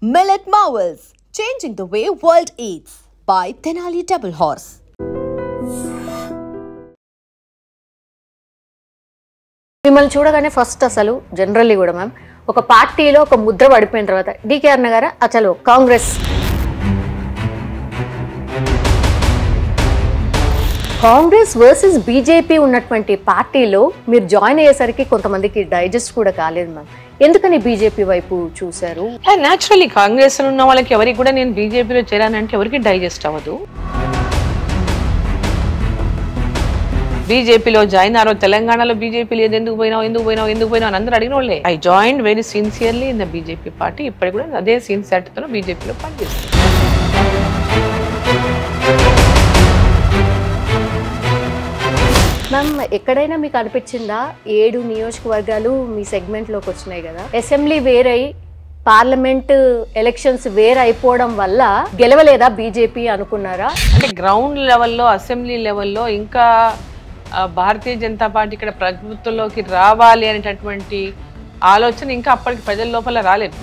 Millet Marvels, changing the way world eats by Tenali Double Horse. మిమ్మల్ని చూడగానే first అసలు generally కూడా ma'am ఒక పార్టీలో ఒక ముద్ర పడిపోయిన తర్వాత డికే అన్న గారు అసలు కాంగ్రెస్ వర్సెస్ బీజేపీ ఉన్నటువంటి పార్టీలో మీరు జాయిన్ అయ్యేసరికి కొంతమందికి డైజెస్ట్ కూడా కాలేదు మ్యామ్. ఎందుకని బీజేపీ వైపు చూశారు? న్యాచురల్లీ కాంగ్రెస్ ఉన్న వాళ్ళకి ఎవరికి కూడా నేను బీజేపీలో చేరానంటే ఎవరికి డైజెస్ట్ అవ్వదు. బీజేపీలో జాయిన్ అయ్యారో తెలంగాణలో బీజేపీ లేదు, ఎందుకు పోయినావు అని అందరూ అడిగిన వాళ్ళే. I join very sincerely in the BJP party. ఇప్పటికి కూడా అదే సిన్సియారిటీతో బీజేపీలో పనిచేస్తాను. మ్యామ్ ఎక్కడైనా మీకు అనిపించిందా 7 నియోజకవర్గాలు మీ సెగ్మెంట్లోకి వచ్చినాయి కదా, అసెంబ్లీ వేరై పార్లమెంట్ ఎలక్షన్స్ వేరే అయిపోవడం వల్ల గెలవలేదా బీజేపీ అనుకున్నారా? అంటే గ్రౌండ్ లెవెల్లో అసెంబ్లీ లెవెల్లో ఇంకా భారతీయ జనతా పార్టీ ఇక్కడ ప్రభుత్వంలోకి రావాలి అనేటటువంటి ఆలోచన ఇంకా అప్పటికి ప్రజల లోపల రాలేదు.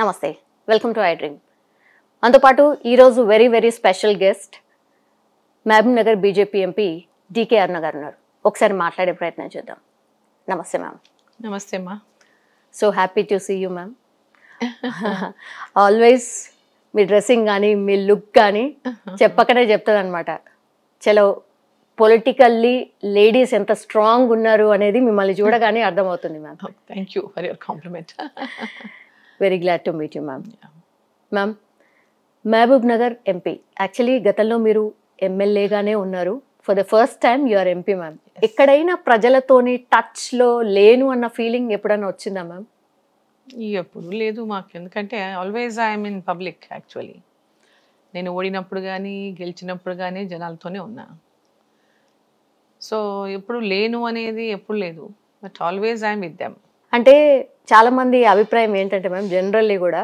నమస్తే, వెల్కమ్ టు ఐ డ్రీమ్. అంతోపాటు ఈరోజు very very special guest Mahabubnagar BJP MP DK Aruna garu ఉన్నారు. ఒకసారి మాట్లాడే ప్రయత్నం చేద్దాం. నమస్తే మ్యామ్. నమస్తే అమ్మా. So happy to see you ma'am. Always మీ డ్రెస్సింగ్ కానీ మీ లుక్ కానీ చెప్పకనే చెప్తుంది అనమాట. చలో పొలిటికల్లీ లేడీస్ ఎంత స్ట్రాంగ్ ఉన్నారు అనేది మిమ్మల్ని చూడగానే అర్థమవుతుంది ma'am. Thank you for your compliment. Very glad to meet you ma'am. Ma'am, Mahabubnagar MP, actually గతంలో మీరు ఎమ్మెల్యేగానే ఉన్నారు. For the first time you are MP ma'am. ఎక్కడైనా ప్రజలతోని టచ్లో లేను అన్న ఫీలింగ్ ఎప్పుడైనా వచ్చిందా మ్యామ్? ఎప్పుడు లేదు మాకు, ఎందుకంటే always I'm in public. Actually నేను ఓడినప్పుడు కానీ గెలిచినప్పుడు కానీ జనాలతోనే ఉన్నా. సో ఎప్పుడు లేను అనేది ఎప్పుడు లేదు, but always I'm with them. అంటే చాలామంది అభిప్రాయం ఏంటంటే మ్యామ్, జనరల్లీ కూడా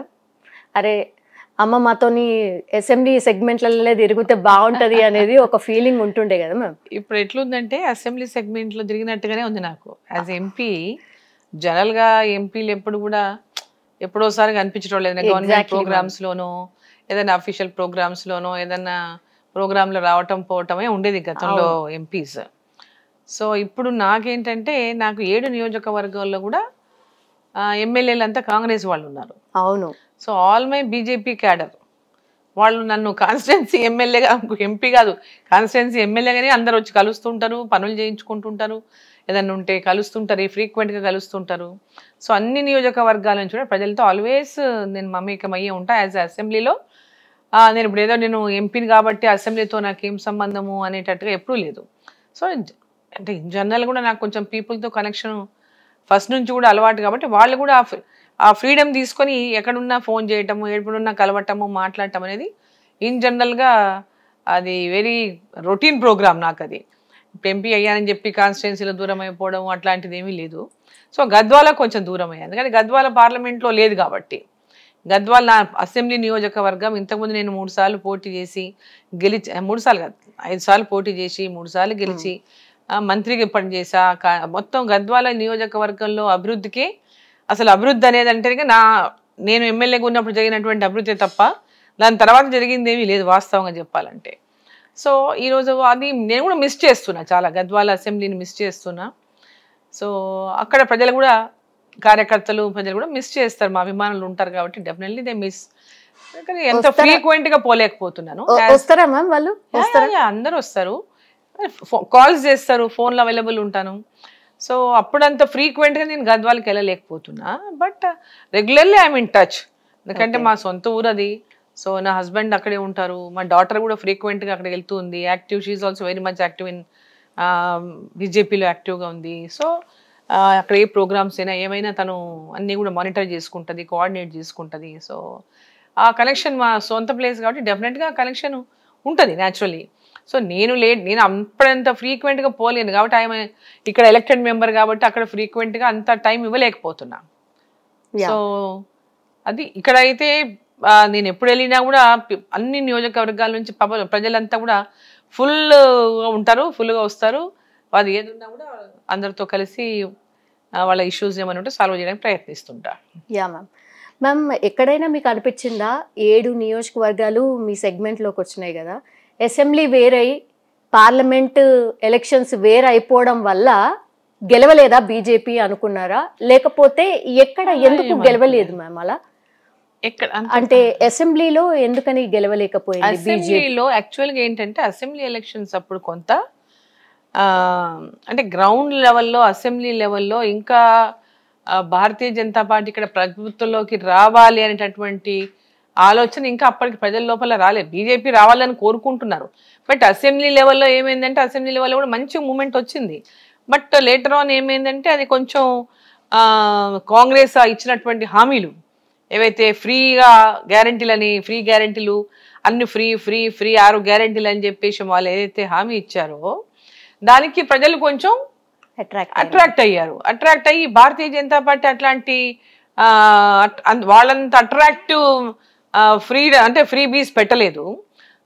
అరే అమ్మ మాతోని అసెంబ్లీ సెగ్మెంట్లలో తిరిగితే బాగుంటుంది అనేది ఒక ఫీలింగ్ ఉంటుండే కదా మ్యామ్. ఇప్పుడు ఎట్లుందంటే అసెంబ్లీ సెగ్మెంట్లో తిరిగినట్టుగానే ఉంది నాకు. యాజ్ ఎంపీ జనరల్గా ఎంపీలు ఎప్పుడు కూడా ఎప్పుడోసారి కనిపించడం లేదు. గవర్నమెంట్ ప్రోగ్రామ్స్లోనో ఏదైనా అఫీషియల్ ప్రోగ్రామ్స్లోనో ఏదైనా ప్రోగ్రాంలో రావటం పోవటమే ఉండేది గతంలో ఎంపీస్. సో ఇప్పుడు నాకేంటంటే నాకు 7 నియోజకవర్గాల్లో కూడా ఎమ్మెల్యేలు అంతా కాంగ్రెస్ వాళ్ళు ఉన్నారు. అవును. So all my BJP cadre వాళ్ళు నన్ను కాన్స్టిట్యున్సీ ఎమ్మెల్యేగా, ఎంపీ కాదు కాన్స్టిట్యున్సీ ఎమ్మెల్యేగానే అందరు వచ్చి కలుస్తుంటారు, పనులు చేయించుకుంటుంటారు, ఏదన్నా ఉంటే కలుస్తుంటారు, ఫ్రీక్వెంట్గా కలుస్తుంటారు. సో అన్ని నియోజకవర్గాల నుంచి కూడా ప్రజలతో ఆల్వేస్ నేను మమేకమయ్యే ఉంటా. యాజ్ అసెంబ్లీలో నేను ఇప్పుడు ఏదో నేను ఎంపీని కాబట్టి అసెంబ్లీతో నాకేం సంబంధము అనేటట్టుగా ఎప్పుడూ లేదు. సో అంటే ఇన్ జనరల్ కూడా నాకు కొంచెం పీపుల్తో కనెక్షన్ ఫస్ట్ నుంచి కూడా అలవాటు కాబట్టి వాళ్ళు కూడా ఆ ఫ్రీడమ్ తీసుకొని ఎక్కడున్నా ఫోన్ చేయటము, ఎప్పుడున్నా కలవటము, మాట్లాడటం అనేది ఇన్ జనరల్గా అది వెరీ రొటీన్ ప్రోగ్రామ్ నాకు. అది ఇప్పుడు ఎంపీ అయ్యానని చెప్పి కాన్స్టిట్యున్సీలో దూరం అయిపోవడం అట్లాంటిది ఏమీ లేదు. సో గద్వాల కొంచెం దూరం అయ్యాను, ఎందుకంటే గద్వాల పార్లమెంట్లో లేదు కాబట్టి. గద్వాల నా అసెంబ్లీ నియోజకవర్గం. ఇంతకుముందు నేను 3 సార్లు పోటీ చేసి గెలిచి, 3 సార్లు కాదు 5 సార్లు పోటీ చేసి 3 సార్లు గెలిచి మంత్రికి పనిచేసా. మొత్తం గద్వాల నియోజకవర్గంలో అభివృద్ధికి, అసలు అభివృద్ధి అనేది అంటే నేను ఎమ్మెల్యేగా ఉన్నప్పుడు జరిగినటువంటి అభివృద్ధి తప్ప దాని తర్వాత జరిగింది ఏమీ లేదు వాస్తవంగా చెప్పాలంటే. సో ఈరోజు అది నేను కూడా మిస్ చేస్తున్నా, చాలా గద్వాల అసెంబ్లీని మిస్ చేస్తున్నా. సో అక్కడ ప్రజలు కూడా, కార్యకర్తలు ప్రజలు కూడా మిస్ చేస్తారు, మా అభిమానులు ఉంటారు కాబట్టి డెఫినెట్లీ దే మిస్. కానీ ఎంత ఫ్రీక్వెంట్గా పోలేకపోతున్నాను. వస్తారా మ్యామ్ వాళ్ళు? అందరూ వస్తారు, కాల్స్ చేస్తారు, ఫోన్లో అవైలబుల్ ఉంటాను. సో అప్పుడంత ఫ్రీక్వెంట్గా నేను గద్వాలకి వెళ్ళలేకపోతున్నా, but regularly I'm in touch. ఎందుకంటే మా సొంత ఊరు అది. సో నా హస్బెండ్ అక్కడే ఉంటారు, మా డాటర్ కూడా ఫ్రీక్వెంట్గా అక్కడికి వెళ్తూ ఉంది. Active, she also very much active in బీజేపీలో యాక్టివ్గా ఉంది. సో అక్కడ ఏ ప్రోగ్రామ్స్ అయినా ఏమైనా తను అన్నీ కూడా మానిటర్ చేసుకుంటుంది, కోఆర్డినేట్ చేసుకుంటుంది. సో ఆ కనెక్షన్ మా సొంత ప్లేస్ కాబట్టి డెఫినెట్గా ఆ కనెక్షన్ ఉంటుంది న్యాచురల్లీ. సో నేను అప్పుడంత ఫ్రీక్వెంట్గా పోలేను కాబట్టి ఆయన ఇక్కడ ఎలక్టెడ్ మెంబర్ కాబట్టి అక్కడ ఫ్రీక్వెంట్గా అంత టైం ఇవ్వలేకపోతున్నా. సో అది ఇక్కడైతే నేను ఎప్పుడు వెళ్ళినా కూడా అన్ని నియోజకవర్గాల నుంచి ప్రజలంతా కూడా ఫుల్ ఉంటారు, ఫుల్గా వస్తారు. అది ఏది ఉన్నా కూడా అందరితో కలిసి వాళ్ళ ఇష్యూస్ ఏమైనా ఉంటే సాల్వ్ చేయడానికి ప్రయత్నిస్తుంటారు. Yeah ma'am. మ్యామ్ ఎక్కడైనా మీకు అనిపించిందా 7 నియోజకవర్గాలు మీ సెగ్మెంట్లోకి వచ్చినాయి కదా, అసెంబ్లీ వేరై పార్లమెంట్ ఎలక్షన్స్ వేరే అయిపోవడం వల్ల గెలవలేదా బీజేపీ అనుకున్నారా, లేకపోతే ఎక్కడ ఎందుకు గెలవలేదు మ్యామ్ అలా? అంటే అసెంబ్లీలో ఎందుకని గెలవలేకపోయింది అసెంబ్లీలో? యాక్చువల్గా ఏంటంటే అసెంబ్లీ ఎలక్షన్స్ అప్పుడు కొంత అంటే గ్రౌండ్ లెవెల్లో అసెంబ్లీ లెవెల్లో ఇంకా భారతీయ జనతా పార్టీ ఇక్కడ ప్రభుత్వంలోకి రావాలి అనేటటువంటి ఆలోచన ఇంకా అప్పటికి ప్రజల లోపల రాలేదు. బీజేపీ రావాలని కోరుకుంటున్నారు. బట్ అసెంబ్లీ లెవెల్లో ఏమైందంటే అసెంబ్లీ లెవెల్లో కూడా మంచి మూమెంట్ వచ్చింది. బట్ లేటర్ ఆన్ ఏమైందంటే అది కొంచెం కాంగ్రెస్ ఇచ్చినటువంటి హామీలు ఏవైతే ఫ్రీగా గ్యారెంటీలని, ఫ్రీ గ్యారెంటీలు అన్ని ఫ్రీ ఫ్రీ ఫ్రీ 6 గ్యారెంటీలు అని చెప్పేసి వాళ్ళు ఏదైతే హామీ ఇచ్చారో దానికి ప్రజలు కొంచెం అట్రాక్ట్ అయ్యారు. అట్రాక్ట్ అయ్యి భారతీయ జనతా పార్టీ అట్లాంటి వాళ్ళంత అట్రాక్టివ్ ఫ్రీ బీస్ పెట్టలేదు.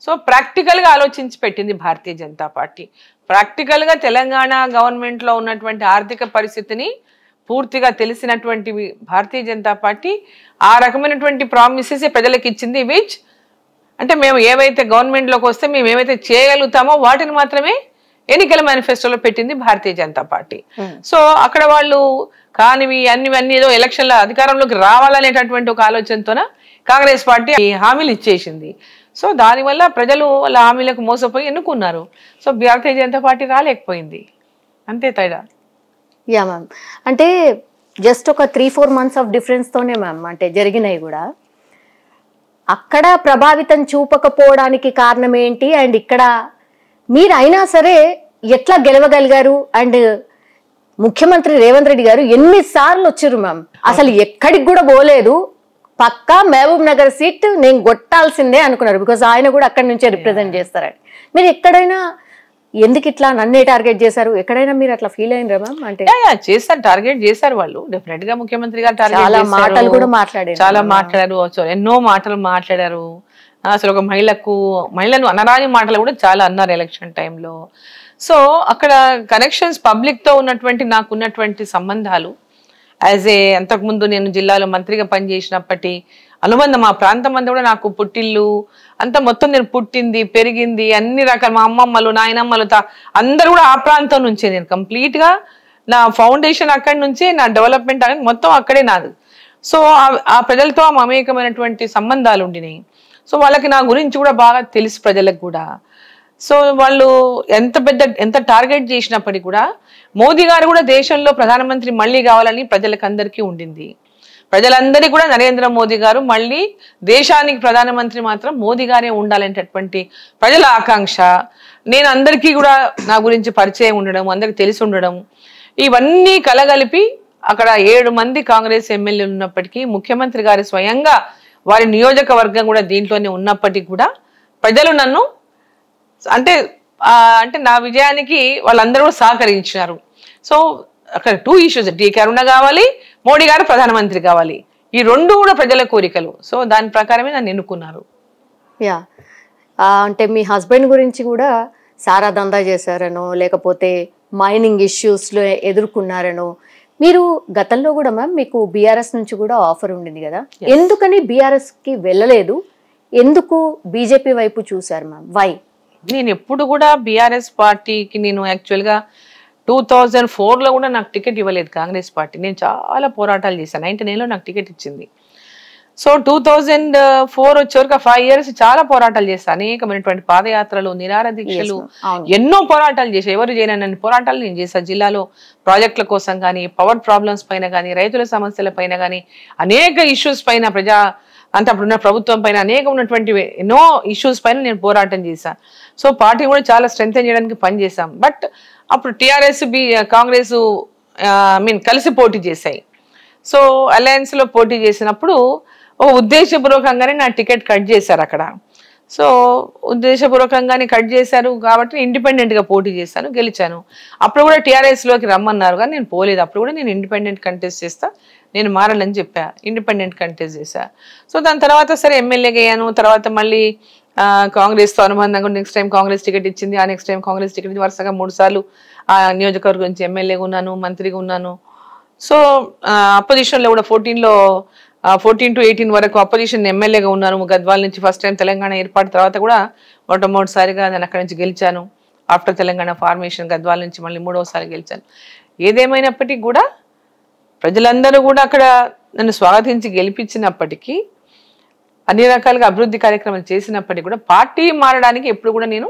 సో ప్రాక్టికల్గా ఆలోచించి పెట్టింది భారతీయ జనతా పార్టీ. ప్రాక్టికల్గా తెలంగాణ గవర్నమెంట్లో ఉన్నటువంటి ఆర్థిక పరిస్థితిని పూర్తిగా తెలిసినటువంటి భారతీయ జనతా పార్టీ ఆ రకమైనటువంటి ప్రామిసెస్ ప్రజలకు ఇచ్చింది. విచ్ అంటే మేము ఏవైతే గవర్నమెంట్లోకి వస్తే మేము ఏవైతే చేయగలుగుతామో వాటిని మాత్రమే ఎన్నికల మేనిఫెస్టోలో పెట్టింది భారతీయ జనతా పార్టీ. సో అక్కడ వాళ్ళు కానివి అన్ని ఏదో ఎలక్షన్ల అధికారంలోకి రావాలనేటటువంటి ఒక ఆలోచనతోన కాంగ్రెస్ పార్టీ హామీలు ఇచ్చేసింది. సో దానివల్ల ప్రజలు వాళ్ళ హామీలకు మోసపోయి ఎన్నుకున్నారు. సో భారతీయ జనతా పార్టీ రాలేకపోయింది, అంతే తేడా. Yeah ma'am. అంటే జస్ట్ ఒక 3-4 months ఆఫ్ డిఫరెన్స్తోనే మ్యామ్ అంటే జరిగినాయి కూడా. అక్కడ ప్రభావితం చూపకపోవడానికి కారణం ఏంటి, అండ్ ఇక్కడ మీరు అయినా సరే ఎట్లా గెలవగలిగారు? అండ్ ముఖ్యమంత్రి రేవంత్ రెడ్డి గారు ఎన్నిసార్లు వచ్చారు మ్యామ్, అసలు ఎక్కడికి కూడా పోలేదు, పక్కా మహబూబ్ నగర్ సీట్ నేను కొట్టాల్సిందే అనుకున్నారు. బికాజ్ ఆయన కూడా అక్కడి నుంచే రిప్రజెంట్ చేస్తారని. మీరు ఎక్కడైనా ఎందుకు ఇట్లా నన్నే టార్గెట్ చేశారు, ఎక్కడైనా మీరు అట్లా ఫీల్ అయినరా మ్యామ్? అంటే చేస్తారు, టార్గెట్ చేశారు వాళ్ళు. డెఫినెట్ గా ముఖ్యమంత్రి గారు చాలా మాటలు కూడా మాట్లాడారు, చాలా మాట్లాడారు, ఎన్నో మాటలు మాట్లాడారు. అసలు ఒక మహిళను అనరాని మాటలు కూడా చాలా అన్నారు ఎలక్షన్ టైంలో. సో అక్కడ కనెక్షన్స్ పబ్లిక్ తో ఉన్నటువంటి నాకున్నటువంటి సంబంధాలు అంతకుముందు నేను జిల్లాలో మంత్రిగా పనిచేసినప్పటి అనుబంధం, మా ప్రాంతం అంతా కూడా నాకు పుట్టిల్లు అంతా మొత్తం నేను పుట్టింది పెరిగింది అన్ని రకాల మా అమ్మమ్మలు నాయనమ్మలు అందరు కూడా ఆ ప్రాంతం నుంచే. నేను కంప్లీట్ గా నా ఫౌండేషన్ అక్కడి నుంచే, నా డెవలప్మెంట్ అనేది మొత్తం అక్కడే నాది. సో ఆ ప్రజలతో మమేకమైనటువంటి సంబంధాలు ఉండినాయి. సో వాళ్ళకి నా గురించి కూడా బాగా తెలుసు ప్రజలకు కూడా. సో వాళ్ళు ఎంత టార్గెట్ చేసినప్పటికీ కూడా మోదీ గారు కూడా దేశంలో ప్రధానమంత్రి మళ్ళీ కావాలని ప్రజలకు అందరికీ ఉండింది. ప్రజలందరికీ కూడా నరేంద్ర మోదీ గారు మళ్ళీ దేశానికి ప్రధానమంత్రి మాత్రం మోదీ గారే ఉండాలనేటటువంటి ప్రజల ఆకాంక్ష. నేను అందరికీ కూడా నా గురించి పరిచయం ఉండడం, అందరికి తెలిసి ఉండడం, ఇవన్నీ కలగలిపి అక్కడ 7 మంది కాంగ్రెస్ ఎమ్మెల్యేలు ఉన్నప్పటికీ ముఖ్యమంత్రి గారు స్వయంగా వారి నియోజకవర్గం కూడా దీంట్లోనే ఉన్నప్పటికీ కూడా ప్రజలు నన్ను అంటే నా విజయానికి వాళ్ళందరూ కూడా సహకరించారు. సో అక్కడ 2 issues, టీకే అరుణ కావాలి, మోడీ గారు ప్రధానమంత్రి కావాలి, ఈ 2 కూడా ప్రజల కోరికలు. సో దాని ప్రకారమే నన్ను ఎన్నుకున్నారు. యా అంటే మీ హస్బెండ్ గురించి కూడా సారా దందా చేశారనో లేకపోతే మైనింగ్ ఇష్యూస్లో ఎదుర్కొన్నారనో, మీరు గతంలో కూడా మ్యామ్ మీకు బీఆర్ఎస్ నుంచి కూడా ఆఫర్ ఉండింది కదా, ఎందుకని బీఆర్ఎస్కి వెళ్ళలేదు, ఎందుకు బీజేపీ వైపు చూశారు మ్యామ్? వై? నేను ఎప్పుడు కూడా బీఆర్ఎస్ పార్టీకి నేను యాక్చువల్గా 2004లో కూడా నాకు టికెట్ ఇవ్వలేదు కాంగ్రెస్ పార్టీ. నేను చాలా పోరాటాలు చేశాను. 99లో నాకు టికెట్ ఇచ్చింది. సో 2004 వచ్చేవరకు 5 years చాలా పోరాటాలు చేశాను. అనేకమైనటువంటి పాదయాత్రలు, నిరాహార దీక్షలు, ఎన్నో పోరాటాలు చేశాను. ఎవరు చేయనన్ని పోరాటాలు నేను చేశాను. జిల్లాలో ప్రాజెక్టుల కోసం కానీ, పవర్ ప్రాబ్లమ్స్ పైన కానీ, రైతుల సమస్యల పైన కానీ, అనేక ఇష్యూస్ పైన అంటే అప్పుడున్న ప్రభుత్వం పైన అనేక ఉన్నటువంటి ఎన్నో ఇష్యూస్ పైన నేను పోరాటం చేశాను. సో పార్టీ కూడా చాలా స్ట్రెంథెన్ చేయడానికి పనిచేశాం. బట్ అప్పుడు టీఆర్ఎస్ కాంగ్రెస్ కలిసి పోటీ చేశాయి. సో అలయన్స్లో పోటీ చేసినప్పుడు ఒక ఉద్దేశపూర్వకంగానే నా టికెట్ కట్ చేశారు అక్కడ. సో ఉద్దేశపూర్వకంగానే కట్ చేశారు కాబట్టి ఇండిపెండెంట్గా పోటీ చేశాను, గెలిచాను. అప్పుడు కూడా టీఆర్ఎస్లోకి రమ్మన్నారు కానీ నేను పోలేదు. అప్పుడు కూడా నేను ఇండిపెండెంట్ కంటెస్ట్ చేస్తా, నేను మారాలని చెప్పా, ఇండిపెండెంట్ కంటెస్ట్ చేశా. సో దాని తర్వాత సరే ఎమ్మెల్యేగా అయ్యాను. తర్వాత మళ్ళీ కాంగ్రెస్తో అనుబంధంగా నెక్స్ట్ టైం కాంగ్రెస్ టికెట్ ఇచ్చింది, ఆ నెక్స్ట్ టైం కాంగ్రెస్ టికెట్ వరుసగా 3 సార్లు ఆ నియోజకవర్గం నుంచి ఎమ్మెల్యేగా ఉన్నాను, మంత్రిగా ఉన్నాను. సో అపోజిషన్లో కూడా 14 to 18 వరకు అపోజిషన్ ఎమ్మెల్యేగా ఉన్నాను. గద్వాల నుంచి ఫస్ట్ టైం తెలంగాణ ఏర్పాటు తర్వాత కూడా మొట్టమొదటిసారిగా నేను అక్కడి నుంచి గెలిచాను. ఆఫ్టర్ తెలంగాణ ఫార్మేషన్ గద్వాల నుంచి మళ్ళీ 3వసారి గెలిచాను. ఏదేమైనప్పటికీ కూడా ప్రజలందరూ కూడా అక్కడ నన్ను స్వాగతించి గెలిపించినప్పటికీ, అన్ని రకాలుగా అభివృద్ధి కార్యక్రమాలు చేసినప్పటికీ కూడా పార్టీ మారడానికి ఎప్పుడు కూడా నేను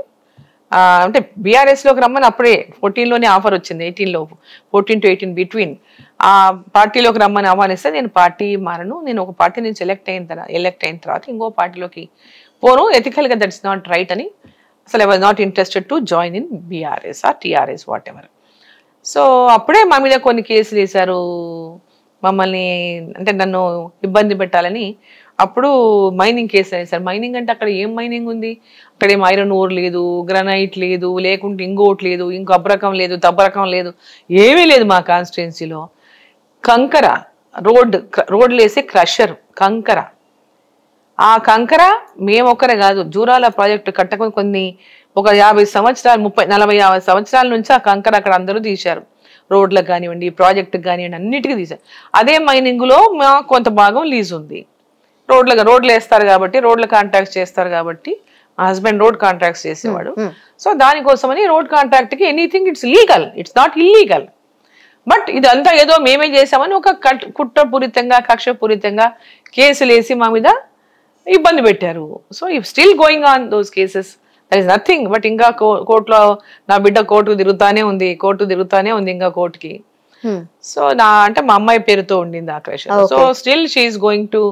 అంటే బీఆర్ఎస్లోకి రమ్మని అప్పుడే 14లోనే ఆఫర్ వచ్చింది, 18లోపు 14 to 18 బిట్వీన్ ఆ పార్టీలోకి రమ్మని ఆహ్వానిస్తే నేను పార్టీ మారను, నేను ఒక పార్టీ నుంచి ఎలక్ట్ అయిన తర్వాత ఇంకో పార్టీలోకి పోను, ఎథికల్గా దట్స్ నాట్ రైట్ అని అసలు I was not interested to join in BRS or TRS whatever. So అప్పుడే మా మీద కొన్ని కేసులు వేశారు, మమ్మల్ని అంటే నన్ను ఇబ్బంది పెట్టాలని. అప్పుడు మైనింగ్ కేసు వేశారు. మైనింగ్ అంటే అక్కడ ఏం మైనింగ్ ఉంది, అక్కడ ఏం ఐరన్ ఓర్ లేదు, గ్రనైట్ లేదు, లేకుంటే ఇంకోటి లేదు, ఇంకో అబ్రకం లేదు, తబ్బరకం లేదు, ఏమీ లేదు మా కాన్స్టిట్యున్సీలో. కంకర రోడ్లు వేసే క్రషర్ కంకర, ఆ కంకర మేమొక్కరే కాదు, జూరాల ప్రాజెక్టు కట్టకొని ఒక 50 సంవత్సరాలు 30-40-50 సంవత్సరాల నుంచి ఆ కంకర అక్కడ అందరూ తీశారు. రోడ్లకు కానివ్వండి, ప్రాజెక్టుకు కానివ్వండి, అన్నిటికీ తీశారు. అదే మైనింగ్లో మా కొంత భాగం లీజ్ ఉంది. రోడ్లు వేస్తారు కాబట్టి, రోడ్ల కాంట్రాక్ట్స్ చేస్తారు కాబట్టి, మా హస్బెండ్ రోడ్ కాంట్రాక్ట్స్ చేసేవాడు. సో దానికోసమని రోడ్ కాంట్రాక్ట్కి anything it's legal, it's not illegal. But ఇదంతా ఏదో మేమే చేసామని ఒక కుట్రపూరితంగా కక్షపూరితంగా కేసులు వేసి మా మీద ఇబ్బంది పెట్టారు. So if still going on those cases, that is nothing. But ఇంకా కోర్టులో నా బిడ్డ కోర్టుకు తిరుగుతానే ఉంది ఇంకా కోర్టుకి. సో అంటే మా అమ్మాయి పేరుతో ఉండింది ఆ క్రష్. So still she's going to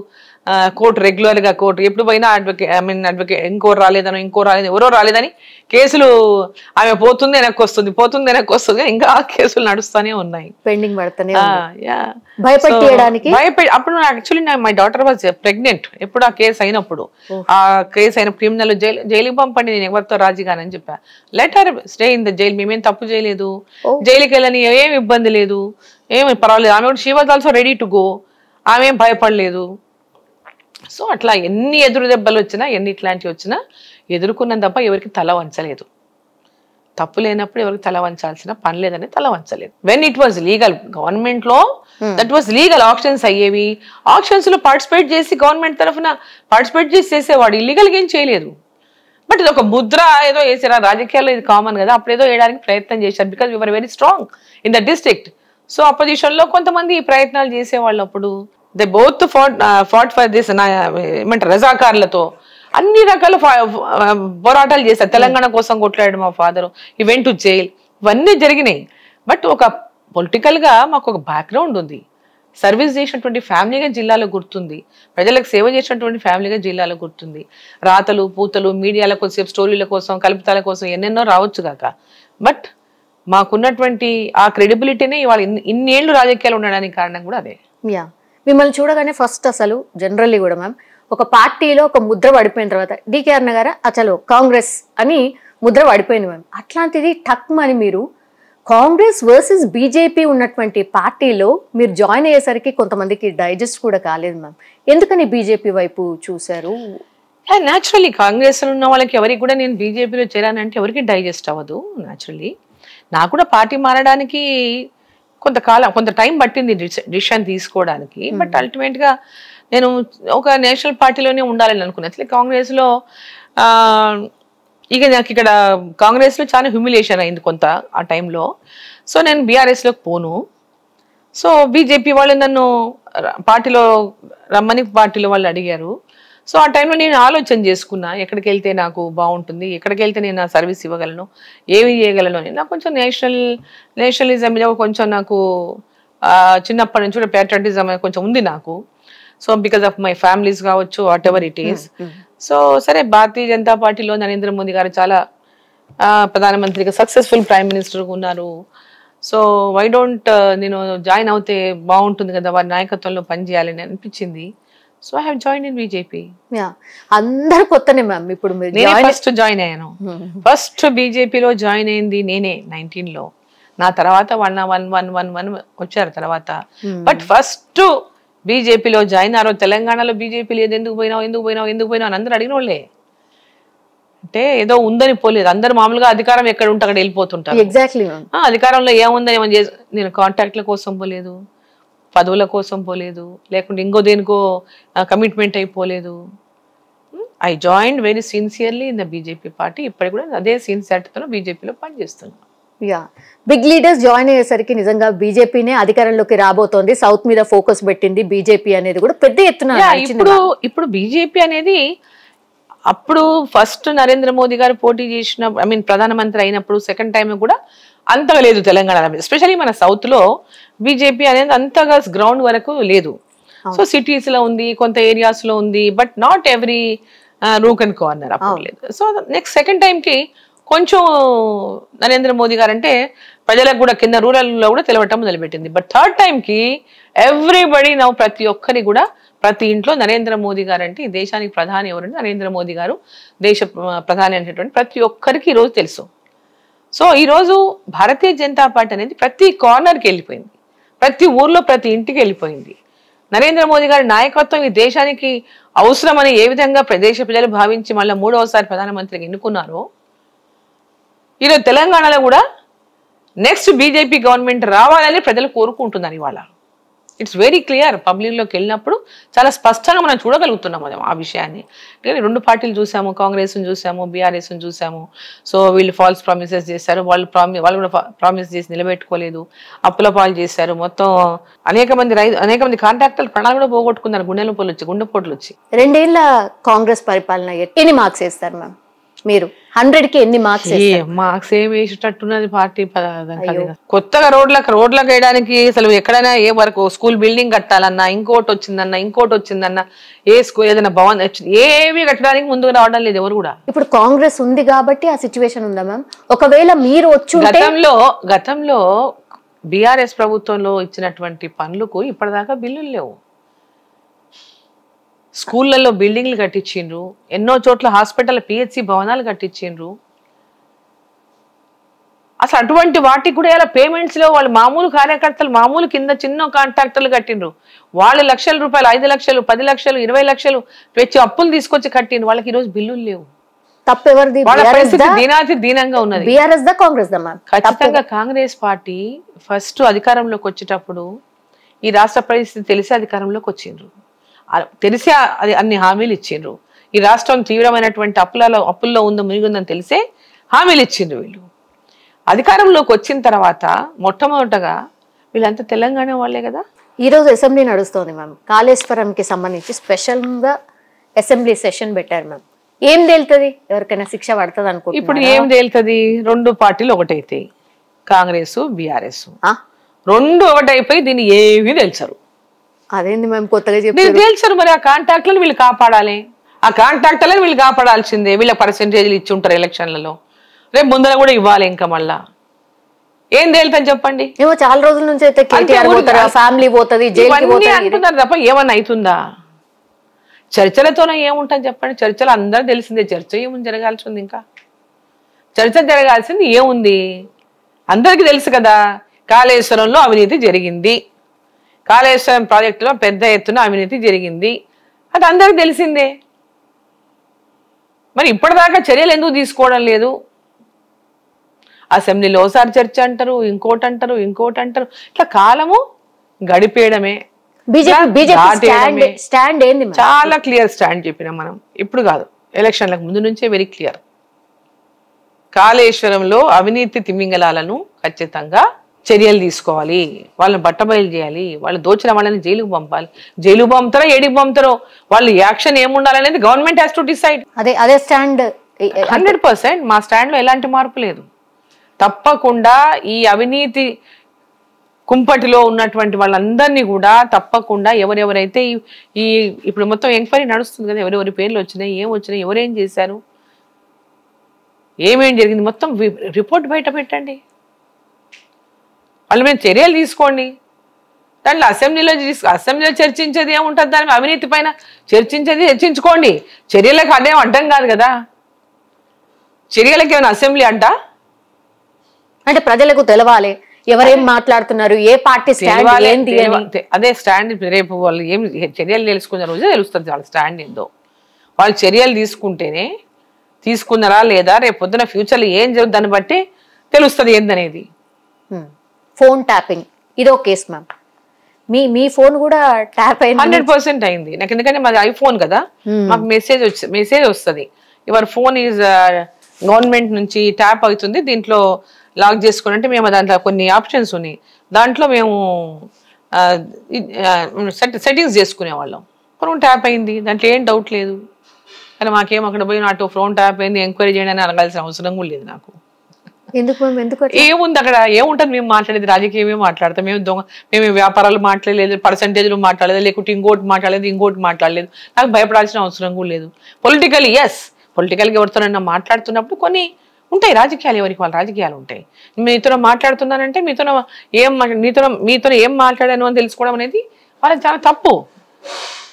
court, regular గా కోర్టు. ఎప్పుడు పోయినా అడ్వకేట్ ఇంకోరు రాలేదని ఎవరో రాలేదని కేసులు, ఆమె పోతుంది వెనక్కి వస్తుంది, ఇంకా కేసులు నడుస్తూనే ఉన్నాయి, పెండింగ్ పడుతూనే భయపెట్టడానికి. అప్పుడు actually my daughter was pregnant ఎప్పుడు ఆ కేసు అయినప్పుడు. ఆ కేసు అయిన క్రిమినల్ జైలుకి పంపండి, నేను ఎవరితో రాజీగానని చెప్పా. Let her stay in the jail, మేమేం తప్పు చేయలేదు, జైలుకి వెళ్ళని ఏం ఇబ్బంది లేదు, ఏమి పర్వాలేదు. ఆమె she was also ready to go, ఆమె ఏం భయపడలేదు. సో అట్లా ఎన్ని ఎదురు దెబ్బలు వచ్చినా, ఎన్ని ఇట్లాంటివి వచ్చినా ఎదుర్కొన్నాం తప్ప ఎవరికి తల వంచలేదు. తప్పు లేనప్పుడు ఎవరికి తల వంచాల్సిన పని లేదని తల వంచలేదు. When it was legal, government లో దట్ వాజ్ లీగల్. ఆప్షన్స్ అయ్యేవి, ఆప్షన్స్ లో పార్టిసిపేట్ చేసి గవర్నమెంట్ తరఫున పార్టిసిపేట్ చేసేవాడు, ఇల్లీగల్గా ఏం చేయలేదు. బట్ ఇది ఒక ముద్ర ఏదో వేసారా, రాజకీయాల్లో ఇది కామన్ కదా, అప్పుడు ఏదో వేయడానికి ప్రయత్నం చేశారు. Because we were very strong in the district. So opposition లో కొంతమంది ఈ ప్రయత్నాలు చేసేవాళ్ళు. అప్పుడు they both fought for this, ఏమంటారు, రజాకార్లతో అన్ని రకాల పోరాటాలు చేశారు. తెలంగాణ కోసం కొట్లాడాడు మా ఫాదర్, ఈ వెంట్ టు జైల్, ఇవన్నీ జరిగినాయి. బట్ ఒక పొలిటికల్ గా మాకు ఒక బ్యాక్గ్రౌండ్ ఉంది, సర్వీస్ చేసినటువంటి ఫ్యామిలీగా జిల్లాలో గుర్తుంది, ప్రజలకు సేవ చేసినటువంటి ఫ్యామిలీగా జిల్లాలో గుర్తుంది. రాతలు పూతలు మీడియాల కోసం, స్టోరీల కోసం, కల్పితాల కోసం ఎన్నెన్నో రావచ్చు కాక, బట్ మాకున్నటువంటి ఆ క్రెడిబిలిటీనే ఇవాళ ఇన్నేళ్లు రాజకీయాలు ఉండడానికి కారణం కూడా అదే. మిమ్మల్ని చూడగానే ఫస్ట్ అసలు జనరల్లీ కూడా మ్యామ్ ఒక పార్టీలో ఒక ముద్ర పడిపోయిన తర్వాత డీకే అరుణ గారు అసలు కాంగ్రెస్ అని ముద్ర పడిపోయింది మ్యామ్. అట్లాంటిది టక్మని మీరు కాంగ్రెస్ వర్సెస్ బీజేపీ ఉన్నటువంటి పార్టీలో మీరు జాయిన్ అయ్యేసరికి కొంతమందికి డైజెస్ట్ కూడా కాలేదు మ్యామ్. ఎందుకని బీజేపీ వైపు చూశారు? న్యాచురల్లీ కాంగ్రెస్ లో ఉన్న వాళ్ళకి ఎవరికి కూడా నేను బీజేపీలో చేరానంటే ఎవరికి డైజెస్ట్ అవ్వదు. న్యాచురల్లీ నాకు కూడా పార్టీ మారడానికి కొంత టైం పట్టింది డిసిషన్ తీసుకోవడానికి. బట్ అల్టిమేట్ గా నేను ఒక నేషనల్ పార్టీలోనే ఉండాలని అనుకున్నాను. అసలు కాంగ్రెస్ లో ఇక నాకు ఇక్కడ కాంగ్రెస్ లో చాలా హ్యూమిలేషన్ అయింది కొంత ఆ టైంలో. సో నేను బీఆర్ఎస్ లోకి పోను. సో బీజేపీ వాళ్ళు నన్ను పార్టీలో రమ్మని పార్టీలో వాళ్ళు అడిగారు. సో ఆ టైంలో నేను ఆలోచన చేసుకున్నా, ఎక్కడికి వెళ్తే నాకు బాగుంటుంది, ఎక్కడికి వెళ్తే నేను నా సర్వీస్ ఇవ్వగలను, ఏమి చేయగలను అని. నాకు కొంచెం నేషనలిజం మీద కొంచెం నాకు చిన్నప్పటి నుంచి కూడా ప్యాట్రియాటిజం కొంచెం ఉంది నాకు. So because of my families కావచ్చు, whatever it is. So సరే, భారతీయ జనతా పార్టీలో నరేంద్ర మోదీ గారు చాలా ప్రధానమంత్రిగా సక్సెస్ఫుల్ ప్రైమ్ మినిస్టర్గా ఉన్నారు. సో వై డోంట్ నేను జాయిన్ అవుతే బాగుంటుంది కదా, వారి నాయకత్వంలో పనిచేయాలని అనిపించింది. So I have join in BJP. అందరు కొత్తనే మ్యామ్. ఇప్పుడు ఫస్ట్ జాయిన్ అయ్యాను, ఫస్ట్ బీజేపీలో జాయిన్ అయింది నేనే 19లో. నా తర్వాత 1 వచ్చారు తర్వాత. బట్ ఫస్ట్ బీజేపీలో జాయిన్ అయ్యారు. తెలంగాణలో బీజేపీ లేదు, ఎందుకు పోయినావు అని అందరూ అడిగిన వాళ్ళే. అంటే ఏదో ఉందని పోలేదు. అందరు మామూలుగా అధికారం ఎక్కడ ఉంటే అక్కడ వెళ్ళిపోతుంటారు. ఎగ్జాక్ట్లీ. అధికారంలో ఏముందని ఏమని చేసి నేను కాంటాక్ట్ల కోసం పోలేదు, పదవుల కోసం పోలేదు, లేకుంటే ఇంకో దేనికో కమిట్మెంట్ అయిపోలేదు. I join very sincerely in the BJP party. ఇప్పటికి కూడా అదే సిన్సియారిటీతో బీజేపీలో పనిచేస్తున్నాను. యా, బిగ్ లీడర్స్ జాయిన్ అయ్యేసరికి నిజంగా బీజేపీనే అధికారంలోకి రాబోతోంది, సౌత్ మీద ఫోకస్ పెట్టింది బీజేపీ అనేది కూడా పెద్ద ఎత్తున. ఇప్పుడు బీజేపీ అనేది అప్పుడు ఫస్ట్ నరేంద్ర మోదీ గారు పోటీ చేసిన ప్రధానమంత్రి అయినప్పుడు సెకండ్ టైం కూడా అంతగా లేదు తెలంగాణ, ఎస్పెషల్లీ మన సౌత్ లో బీజేపీ అనేది అంతగా గ్రౌండ్ వరకు లేదు. సో సిటీస్ లో ఉంది, కొంత ఏరియాస్ లో ఉంది, but not every rook and corner అప్పుడు లేదు. సో నెక్స్ట్ సెకండ్ టైం కి కొంచెం నరేంద్ర మోదీ గారు అంటే ప్రజలకు కూడా కింద రూరల్ లో కూడా తెలవటం మొదలుపెట్టింది. బట్ థర్డ్ టైం కి ఎవ్రీబడి నవ్వు ప్రతి ఒక్కరి కూడా ప్రతి ఇంట్లో నరేంద్ర మోదీ గారు అంటే ఈ దేశానికి ప్రధాని ఎవరంటే నరేంద్ర మోదీ గారు దేశ ప్రధాని అనేటువంటి ప్రతి ఒక్కరికి ఈరోజు తెలుసు. సో ఈరోజు భారతీయ జనతా పార్టీ అనేది ప్రతి కార్నర్కి వెళ్ళిపోయింది, ప్రతి ఊర్లో ప్రతి ఇంటికి వెళ్ళిపోయింది. నరేంద్ర మోదీ గారి నాయకత్వం ఈ దేశానికి అవసరమని ఏ విధంగా దేశ ప్రజలు భావించి మళ్ళీ 3వసారి ప్రధానమంత్రికి ఎన్నుకున్నారో ఈరోజు తెలంగాణలో కూడా నెక్స్ట్ బీజేపీ గవర్నమెంట్ రావాలని ప్రజలు కోరుకుంటున్నారు. ఇవాళ ఇట్స్ వెరీ క్లియర్. పబ్లిక్లోకి వెళ్ళినప్పుడు చాలా స్పష్టంగా మనం చూడగలుగుతున్నాం ఆ విషయాన్ని. రెండు పార్టీలు చూసాము, కాంగ్రెస్ని చూసాము, బీఆర్ఎస్ని చూసాము. సో వీళ్ళు ఫాల్స్ ప్రామిసెస్ చేశారు, వాళ్ళు కూడా ప్రామిస్ చేసి నిలబెట్టుకోలేదు, అప్పుల పాలు చేశారు. మొత్తం అనేక మంది కాంట్రాక్టర్లు ప్రాణాలు కూడా పోగొట్టుకున్నారు, గుండెపోట్లు వచ్చి. 2 ఏళ్ల కాంగ్రెస్ పరిపాలన ఎన్ని మార్క్స్ వేస్తారు మ్యామ్ మీరు? 100కి ఎన్ని మార్క్స్? మార్క్స్ ఏం వేసేటట్టున్నది పార్టీ. కొత్తగా రోడ్లకు వేయడానికి అసలు ఎక్కడైనా ఏ వరకు స్కూల్ బిల్డింగ్ కట్టాలన్నా, ఇంకోటి వచ్చిందన్నా, ఏ స్కూల్ ఏదైనా భవన్ ఏవి కట్టడానికి ముందుకు రావడం లేదు ఎవరు కూడా. ఇప్పుడు కాంగ్రెస్ ఉంది కాబట్టి ఆ సిచ్యువేషన్ ఉందా మ్యామ్? ఒకవేళ మీరు వచ్చి గతంలో బీఆర్ఎస్ ప్రభుత్వంలో ఇచ్చినటువంటి పనులకు ఇప్పటిదాకా బిల్లులు లేవు. స్కూళ్ళల్లో బిల్డింగ్లు కట్టించిండ్రు, ఎన్నో చోట్ల హాస్పిటల్ పిహెచ్సి భవనాలు కట్టించిండ్రు. అసలు అటువంటి వాటికి కూడా ఇలా పేమెంట్స్ లో వాళ్ళు మామూలు కార్యకర్తలు మామూలు కింద చిన్న కాంట్రాక్టర్లు కట్టిండ్రు. వాళ్ళు లక్షల రూపాయలు, 5 లక్షలు, 10 లక్షలు, 20 లక్షలు తెచ్చి అప్పులు తీసుకొచ్చి కట్టిండ్రు. వాళ్ళకి ఈరోజు బిల్లులు లేవు. తప్పెవరిది? వాళ్ళ పరిస్థితి దీనంగా ఉన్నది. బీఆర్ఎస్ దా కాంగ్రెస్ దా మ్యామ్? ఖచ్చితంగా కాంగ్రెస్ పార్టీ ఫస్ట్ అధికారంలోకి వచ్చేటప్పుడు ఈ రాష్ట్ర పరిస్థితి తెలిసి అధికారంలోకి వచ్చిండ్రు, తెలిసే అది అన్ని హామీలు ఇచ్చిండ్రు. ఈ రాష్ట్రం తీవ్రమైనటువంటి అప్పుల్లో మునిగుందని తెలిసే హామీలు ఇచ్చిండ్రు. వీళ్ళు అధికారంలోకి వచ్చిన తర్వాత మొట్టమొదటగా వీళ్ళంతా తెలంగాణ వాళ్ళే కదా. ఈ రోజు అసెంబ్లీ నడుస్తోంది మ్యామ్, కాళేశ్వరంకి సంబంధించి స్పెషల్గా అసెంబ్లీ సెషన్ పెట్టారు మ్యామ్. ఏం తేలుతుంది? ఎవరికైనా శిక్ష పడుతుంది అనుకుంటున్నారు? ఇప్పుడు ఏం తేలుతుంది? 2 పార్టీలు ఒకటైతాయి, కాంగ్రెస్ బీఆర్ఎస్ 2 ఒకటైపోయి దీన్ని ఏమీ తెలుసరు. అదేంది మేము కొత్తగా చెప్పి తెలుసారు. మరి ఆ కాంట్రాక్ట్లను వీళ్ళు కాపాడాలి, ఆ కాంట్రాక్టర్లను వీళ్ళు కాపాడాల్సిందే. వీళ్ళ పర్సెంటేజ్లు ఇచ్చి ఉంటారు ఎలక్షన్లలో, రేపు ముందర కూడా ఇవ్వాలి. ఇంకా మళ్ళా ఏం తేలుతుంది చెప్పండి? ఏమో చాలా రోజుల నుంచి అయితే ఫ్యామిలీ పోతుంది, అంటున్నారు తప్ప ఏమన్నా అవుతుందా? చర్చలతోనే ఏముంటుంది చెప్పండి? చర్చలు అందరూ తెలిసిందే. చర్చ ఏముంది జరగాల్సి ఉంది? ఇంకా చర్చ జరగాల్సింది ఏముంది? అందరికీ తెలుసు కదా, కాళేశ్వరంలో అవినీతి జరిగింది, కాళేశ్వరం ప్రాజెక్టులో పెద్ద ఎత్తున అవినీతి జరిగింది, అది అందరికి తెలిసిందే. మరి ఇప్పటిదాకా చర్యలు ఎందుకు తీసుకోవడం లేదు? అసెంబ్లీలో ఒకసారి చర్చ అంటారు, ఇంకోటి అంటారు. ఇట్లా కాలము గడిపేయడమే. చాలా క్లియర్ స్టాండ్ చెప్పినాం మనం, ఇప్పుడు కాదు, ఎలక్షన్లకు ముందు నుంచే వెరీ క్లియర్. కాళేశ్వరంలో అవినీతి తిమింగలాలను ఖచ్చితంగా చర్యలు తీసుకోవాలి, వాళ్ళని బట్టబయలు చేయాలి, వాళ్ళు దోచిన వాళ్ళని జైలుకు పంపాలి. జైలుకు పంపుతారో ఏడికి పంపుతారో వాళ్ళు యాక్షన్ ఏముండాలనేది గవర్నమెంట్ హ్యాస్ టు డిసైడ్. అదే స్టాండ్ 100%. మా స్టాండ్ లో ఎలాంటి మార్పు లేదు. తప్పకుండా ఈ అవినీతి కుంపటిలో ఉన్నటువంటి వాళ్ళందరినీ కూడా తప్పకుండా ఎవరెవరైతే ఇప్పుడు మొత్తం ఎంక్వైరీ నడుస్తుంది కదా, ఎవరెవరి పేర్లు వచ్చినాయి, ఏం వచ్చినాయి, ఎవరేం చేశారు, ఏమేం జరిగింది, మొత్తం రిపోర్ట్ బయట పెట్టండి. వాళ్ళ మీద చర్యలు తీసుకోండి. దాంట్లో అసెంబ్లీలో చర్చించేది ఏముంటుంది? దాని అవినీతి పైన చర్చించుకోండి. చర్యలకు అదేం అడ్డం కాదు కదా. చర్యలకు ఏమైనా అసెంబ్లీ అడ్డా? అంటే ప్రజలకు తెలవాలి ఎవరేం మాట్లాడుతున్నారు, ఏ పార్టీ స్టాండ్ ఏంటి. అదే స్టాండ్ రేపు వాళ్ళు ఏం చర్యలు తెలుసుకున్న రోజే తెలుస్తుంది వాళ్ళ స్టాండ్ ఏందో. వాళ్ళు చర్యలు తీసుకున్నారా లేదా, రేపు పొద్దున ఫ్యూచర్లో ఏం జరుగుతుంది దాన్ని బట్టి తెలుస్తుంది ఏందనేది. ఫోన్ ట్యాపింగ్ ఇదో కేసు మ్యామ్. మీ ఫోన్ కూడా ట్యాప్ అయింది? 100% అయింది నాకు. ఎందుకంటే మాది ఐఫోన్ కదా, మాకు మెసేజ్ వస్తుంది, యువర్ ఫోన్ ఈజ్ గవర్నమెంట్ నుంచి ట్యాప్ అవుతుంది, దీంట్లో లాక్ చేసుకోండి అంటే మేము దాంట్లో కొన్ని ఆప్షన్స్ ఉన్నాయి, దాంట్లో మేము సెట్టింగ్స్ చేసుకునేవాళ్ళం. ఫోన్ ట్యాప్ అయింది, దాంట్లో ఏం డౌట్ లేదు. కానీ మాకేం అక్కడ పోయి అటు ఫోన్ ట్యాప్ అయింది ఎంక్వైరీ చేయండి అని అడగాల్సిన అవసరం కూడా లేదు నాకు. ఏముంది అక్కడ, ఏముంటుంది, మేము మాట్లాడేది రాజకీయమే మాట్లాడతాం, మేము వ్యాపారాలు మాట్లాడలేదు, పర్సంటేజ్లు మాట్లాడలేదు, లేకుంటే ఇంకోటి మాట్లాడలేదు. నాకు భయపడాల్సిన అవసరం కూడా లేదు. పొలిటికల్గా ఎవరితోనైనా మాట్లాడుతున్నప్పుడు కొన్ని ఉంటాయి రాజకీయాలు, ఎవరికి వాళ్ళ రాజకీయాలు ఉంటాయి. మీతో మాట్లాడుతున్నానంటే మీతో ఏం మాట్లాడాను అని తెలుసుకోవడం అనేది వాళ్ళకి చాలా తప్పు.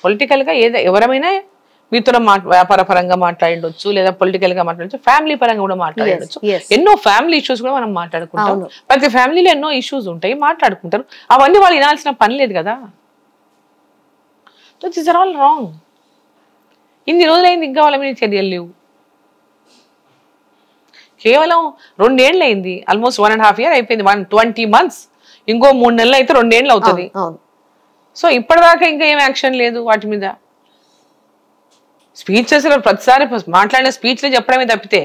పొలిటికల్గా ఎవరైనా మీతో వ్యాపార పరంగా మాట్లాడవచ్చు, లేదా పొలిటికల్ గా మాట్లాడచ్చు, ఫ్యామిలీ పరంగా కూడా మాట్లాడవచ్చు. ఎన్నో ఫ్యామిలీ ఇష్యూస్ కూడా మనం మాట్లాడుకుంటాం. ప్రతి ఫ్యామిలీలో ఎన్నో ఇష్యూస్ ఉంటాయి, మాట్లాడుకుంటారు. అవన్నీ వాళ్ళు వినాల్సిన పని లేదు కదా. So this are all wrong. ఇన్ని రోజులైంది, ఇంకా వాళ్ళ మీద చర్యలు లేవు. కేవలం 2 ఏళ్ళు అయింది, ఆల్మోస్ట్ 1.5 year అయిపోయింది, 120 months. ఇంకో 3 నెలలు అయితే 2 ఏళ్ళు అవుతుంది. సో ఇప్పటిదాకా ఇంకా ఏం యాక్షన్ లేదు వాటి మీద. స్పీచెస్ ప్రతిసారి మాట్లాడిన స్పీచ్లు చెప్పడమే తప్పితే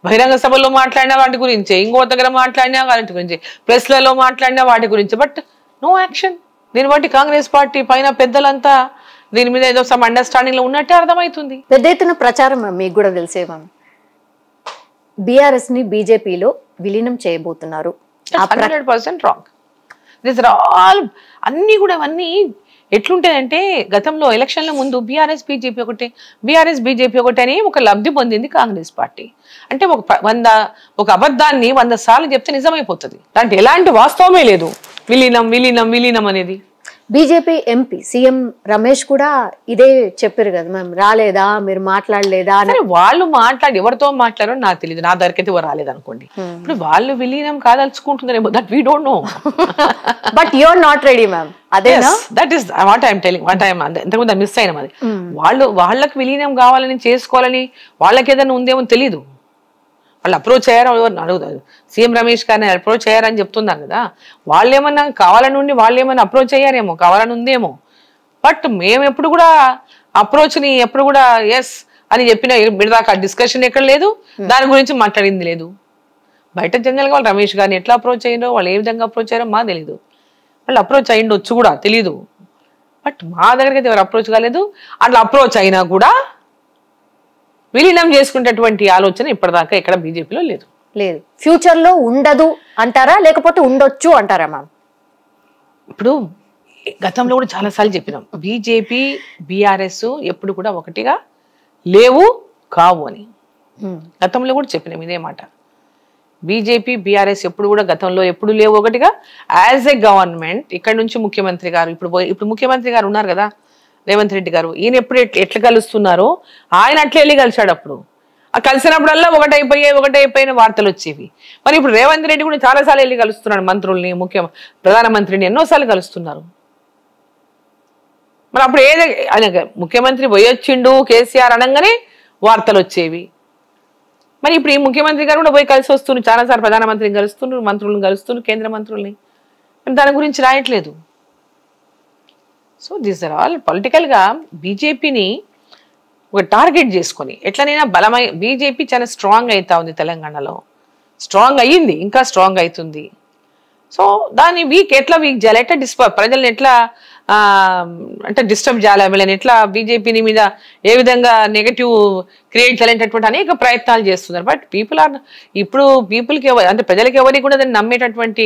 బహిరంగ సభల్లో మాట్లాడిన వాటి గురించి, ఇంకో దగ్గర మాట్లాడిన వాటి గురించి, ప్రెస్లలో మాట్లాడిన వాటి గురించి, బట్ నో యాక్షన్. దీన్ని బట్టి కాంగ్రెస్ పార్టీ పైన పెద్దలంతా దీని మీద ఏదో సమ్ అండర్స్టాండింగ్ లో ఉన్నట్టే అర్థమవుతుంది. పెద్ద ఎత్తున ప్రచారం మీకు కూడా తెలిసే మ్యామ్, బీఆర్ఎస్ ని బీజేపీలో విలీనం చేయబోతున్నారు. 100% రాంగ్. దిస్ ఆర్ ఆల్ అన్ని కూడా అవన్నీ ఎట్లుంటాయంటే, గతంలో ఎలక్షన్ల ముందు బీఆర్ఎస్ బీజేపీ ఒకటి అని ఒక లబ్ధి పొందింది కాంగ్రెస్ పార్టీ. అంటే ఒక అబద్ధాన్ని 100 సార్లు చెప్తే నిజమైపోతుంది. దాంట్లో ఎలాంటి వాస్తవమే లేదు. విలీనం అనేది. బీజేపీ ఎంపీ సీఎం రమేష్ కూడా ఇదే చెప్పారు కదా మ్యామ్, రాలేదా మీరు మాట్లాడలేదా అని. వాళ్ళు ఎవరితో మాట్లాడారో నాకు తెలియదు, నా దగ్గరికి అయితే రాలేదు అనుకోండి. ఇప్పుడు వాళ్ళు విలీనం కాదలుచుకుంటున్నారేమో, that we don't know. But you are not ready ma'am. అదేనా? That is what I'm telling. ఇంతకుముందు మిస్ అయినా అది. వాళ్ళకి విలీనం కావాలని, చేసుకోవాలని వాళ్ళకి ఏదైనా ఉందేమో తెలీదు. వాళ్ళు అప్రోచ్ అయ్యారో అడుగుతారు. సీఎం రమేష్ గారిని అప్రోచ్ అయ్యారని చెప్తున్నారు కదా, వాళ్ళు ఏమన్నా కావాలని ఉండి వాళ్ళు ఏమన్నా అప్రోచ్ అయ్యారేమో, కావాలని ఉందేమో. బట్ మేము ఎప్పుడు కూడా అప్రోచ్ని ఎప్పుడు కూడా ఎస్ అని చెప్పిన దాకా డిస్కషన్ ఎక్కడ లేదు, దాని గురించి మాట్లాడింది లేదు. బయట జనరల్గా వాళ్ళు రమేష్ గారిని ఎట్లా అప్రోచ్ అయ్యారో, వాళ్ళు ఏ విధంగా అప్రోచ్ అయ్యారో మాకు తెలీదు. వాళ్ళు అప్రోచ్ అయ్యిండొచ్చు కూడా తెలీదు. బట్ మా దగ్గరికి అయితే ఎవరు అప్రోచ్ కాలేదు. అట్లా అప్రోచ్ అయినా కూడా విలీనం చేసుకునేటువంటి ఆలోచన ఇప్పటిదాకా ఎక్కడ బీజేపీలో లేదు. ఫ్యూచర్ లో ఉండదు అంటారా, లేకపోతే ఉండొచ్చు అంటారా మ్యామ్? ఇప్పుడు గతంలో కూడా చాలా సార్లు చెప్పినాం, బీజేపీ బీఆర్ఎస్ ఎప్పుడు కూడా ఒకటిగా లేవు కావు అని. గతంలో కూడా చెప్పినాం ఇదే మాట. బీజేపీ బీఆర్ఎస్ ఎప్పుడు కూడా గతంలో ఎప్పుడు లేవు ఒకటిగా. యాజ్ ఎ గవర్నమెంట్ ఇక్కడ నుంచి ముఖ్యమంత్రి గారు, ఇప్పుడు ముఖ్యమంత్రి గారు ఉన్నారు కదా రేవంత్ రెడ్డి గారు, ఈయన ఎప్పుడు ఎట్లా కలుస్తున్నారో ఆయన అట్లా వెళ్ళి కలిశాడు. అప్పుడు ఆ కలిసినప్పుడల్లా ఒకటైపోయిన వార్తలు వచ్చేవి. మరి ఇప్పుడు రేవంత్ రెడ్డి కూడా చాలాసార్లు వెళ్ళి కలుస్తున్నాడు మంత్రుల్ని, ప్రధానమంత్రిని ఎన్నోసార్లు కలుస్తున్నారు. మరి అప్పుడు ఆయన ముఖ్యమంత్రి పోయొచ్చిండు కేసీఆర్ అనగానే వార్తలు వచ్చేవి. మరి ఇప్పుడు ఈ ముఖ్యమంత్రి గారు కూడా పోయి కలిసి వస్తున్నారు, చాలాసార్లు ప్రధానమంత్రిని కలుస్తున్నారు, మంత్రులను కలుస్తున్నారు, కేంద్ర మంత్రుల్ని. దాని గురించి రాయట్లేదు. సో దీస్ ఆర్ ఆల్ పొలిటికల్గా బీజేపీని ఒక టార్గెట్ చేసుకొని ఎట్లనైనా బలమై, బీజేపీ చాలా స్ట్రాంగ్ అవుతా ఉంది తెలంగాణలో, స్ట్రాంగ్ అయ్యింది, ఇంకా స్ట్రాంగ్ అవుతుంది. సో దాన్ని ఎట్లా వీక్ చేయాలి, ఎట్లా ప్రజల్ని ఎట్లా అంటే డిస్టర్బ్ చేయాలి, వీళ్ళని ఎట్లా బీజేపీని మీద ఏ విధంగా నెగటివ్ క్రియేట్ చేయాలనేటటువంటి అనేక ప్రయత్నాలు చేస్తున్నారు. బట్ పీపుల్కి అంటే ప్రజలకి ఎవరికి కూడా దాన్ని నమ్మేటటువంటి